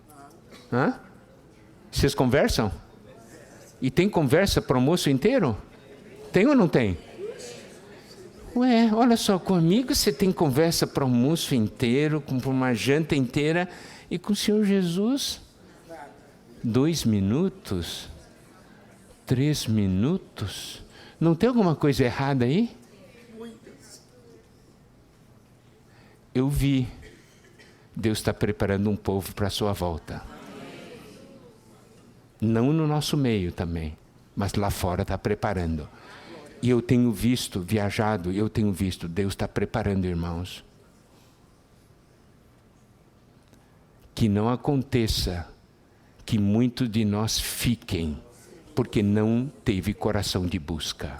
Vocês conversam? E tem conversa para o almoço inteiro? Tem ou não tem? Olha só, com amigos você tem conversa para o almoço inteiro, para uma janta inteira, e com o Senhor Jesus, 2 minutos, 3 minutos. Não tem alguma coisa errada aí? Eu vi. Deus está preparando um povo para a sua volta. Não no nosso meio também, mas lá fora está preparando. E eu tenho visto, Deus está preparando, irmãos. Que não aconteça que muitos de nós fiquem, porque não teve coração de busca.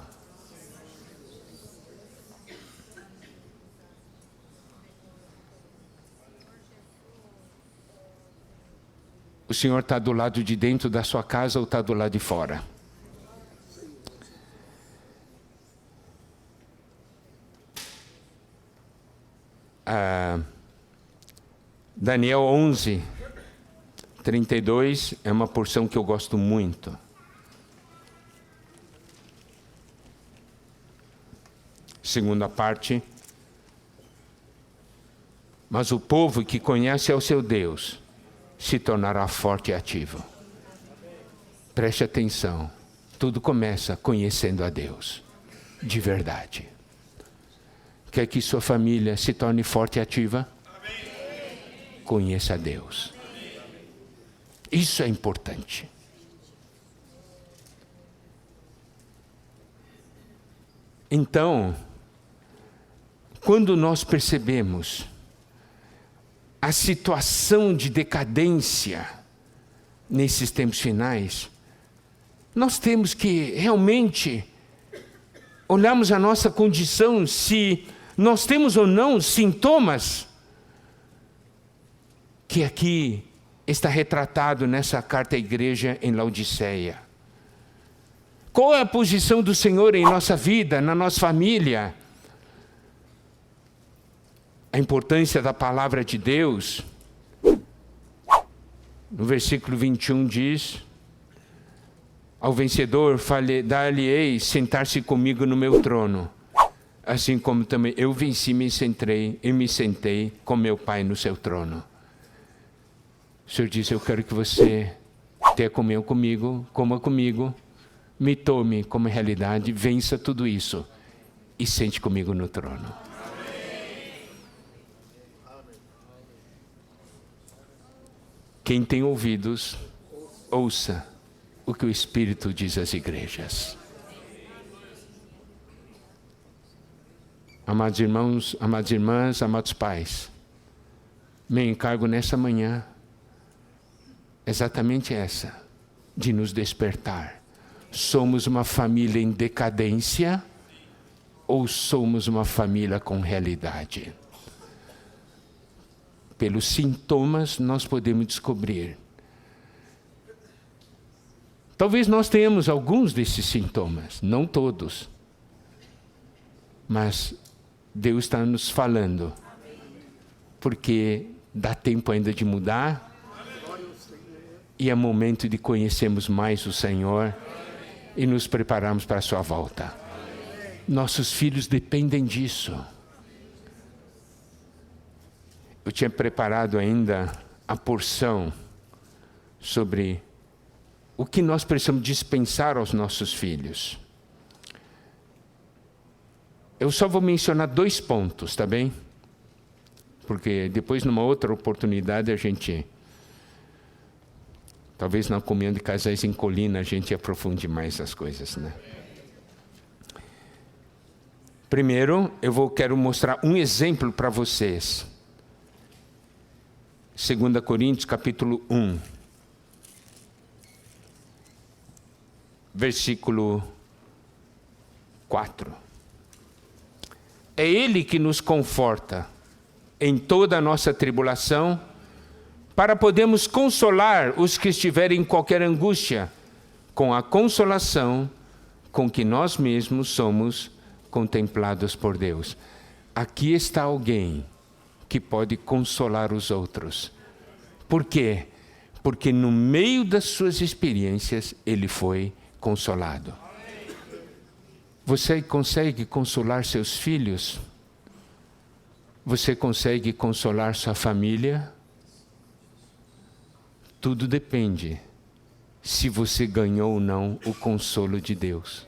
O Senhor está do lado de dentro da sua casa ou está do lado de fora? Daniel 11, 32 é uma porção que eu gosto muito. Segunda parte. Mas o povo que conhece ao seu Deus se tornará forte e ativo. Preste atenção. Tudo começa conhecendo a Deus. De verdade. Quer que sua família se torne forte e ativa? Amém. Conheça a Deus. Amém. Isso é importante. Então, quando nós percebemos a situação de decadência nesses tempos finais, nós temos que realmente olharmos a nossa condição, se Nós temos ou não sintomas que aqui está retratado nessa carta à igreja em Laodiceia. Qual é a posição do Senhor em nossa vida, na nossa família? A importância da palavra de Deus. No versículo 21 diz: ao vencedor dar-lhe-ei sentar-se comigo no meu trono, assim como também eu venci e me sentei com meu Pai no seu trono. O Senhor diz: eu quero que você tenha comunhão comigo, coma comigo, me tome como realidade, vença tudo isso e sente comigo no trono. Quem tem ouvidos, ouça o que o Espírito diz às igrejas. Amados irmãos, amadas irmãs, amados pais, meu encargo nessa manhã é exatamente essa, de nos despertar. Somos uma família em decadência ou somos uma família com realidade? Pelos sintomas nós podemos descobrir. Talvez nós tenhamos alguns desses sintomas, não todos. Mas Deus está nos falando. Porque dá tempo ainda de mudar. E é momento de conhecermos mais o Senhor e nos prepararmos para a sua volta. Nossos filhos dependem disso. Eu tinha preparado ainda a porção sobre o que nós precisamos dispensar aos nossos filhos. Eu só vou mencionar 2 pontos, tá bem? Porque depois, numa outra oportunidade, a gente... Talvez na comunhão de casais em Colina, a gente aprofunde mais as coisas, né? Primeiro, quero mostrar um exemplo para vocês. 2 Coríntios, capítulo 1. Versículo 4. É Ele que nos conforta em toda a nossa tribulação, para podermos consolar os que estiverem em qualquer angústia, com a consolação com que nós mesmos somos contemplados por Deus. Aqui está alguém que pode consolar os outros. Por quê? Porque no meio das suas experiências, ele foi consolado. Você consegue consolar seus filhos? Você consegue consolar sua família? Tudo depende se você ganhou ou não o consolo de Deus.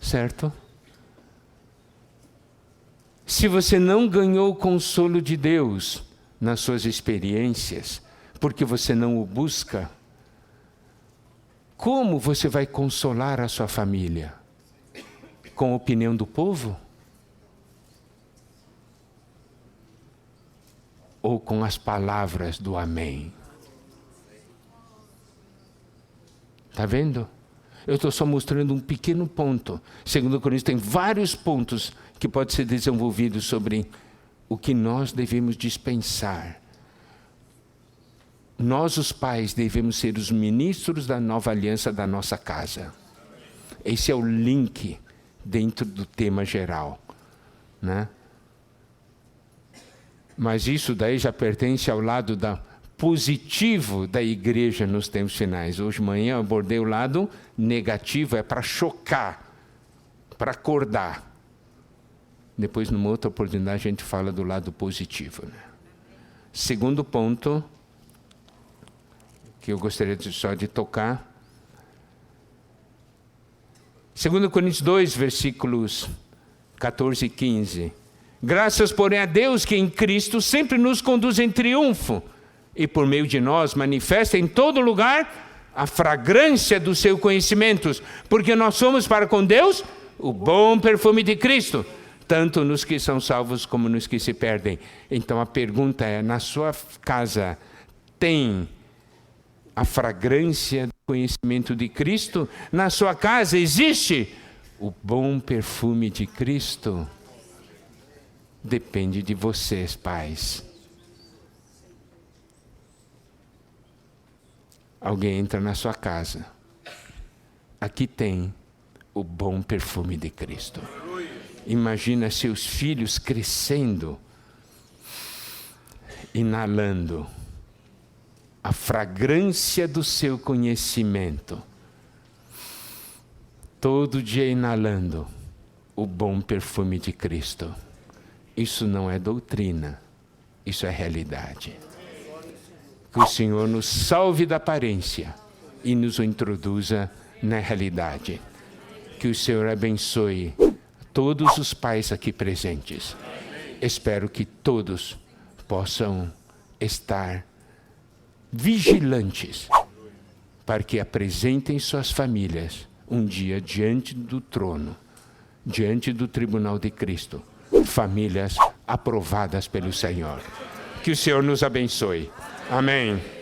Certo? Se você não ganhou o consolo de Deus nas suas experiências, porque você não o busca, como você vai consolar a sua família? Com a opinião do povo? Ou com as palavras do amém? Está vendo? Eu estou só mostrando um pequeno ponto. 2 Coríntios tem vários pontos que podem ser desenvolvidos sobre o que nós devemos dispensar. Nós, os pais, devemos ser os ministros da nova aliança da nossa casa. Esse é o link dentro do tema geral, né? Mas isso daí já pertence ao lado positivo da igreja nos tempos finais. Hoje de manhã eu abordei o lado negativo, é para chocar, para acordar. Depois, numa outra oportunidade, a gente fala do lado positivo, né? Segundo ponto, que eu gostaria só de tocar. 2 Coríntios 2, versículos 14 e 15. Graças, porém, a Deus que em Cristo sempre nos conduz em triunfo e por meio de nós manifesta em todo lugar a fragrância dos seus conhecimentos, porque nós somos para com Deus o bom perfume de Cristo, tanto nos que são salvos como nos que se perdem. Então a pergunta é, na sua casa tem a fragrância do conhecimento de Cristo? Na sua casa existe o bom perfume de Cristo? depende de vocês, pais. Alguém entra na sua casa. Aqui tem o bom perfume de Cristo. Imagina seus filhos crescendo, inalando a fragrância do seu conhecimento. Todo dia inalando o bom perfume de Cristo. Isso não é doutrina, isso é realidade. Que o Senhor nos salve da aparência e nos introduza na realidade. Que o Senhor abençoe todos os pais aqui presentes. Espero que todos possam estar vigilantes para que apresentem suas famílias um dia diante do trono, diante do tribunal de Cristo. Famílias aprovadas pelo Senhor. Que o Senhor nos abençoe. Amém.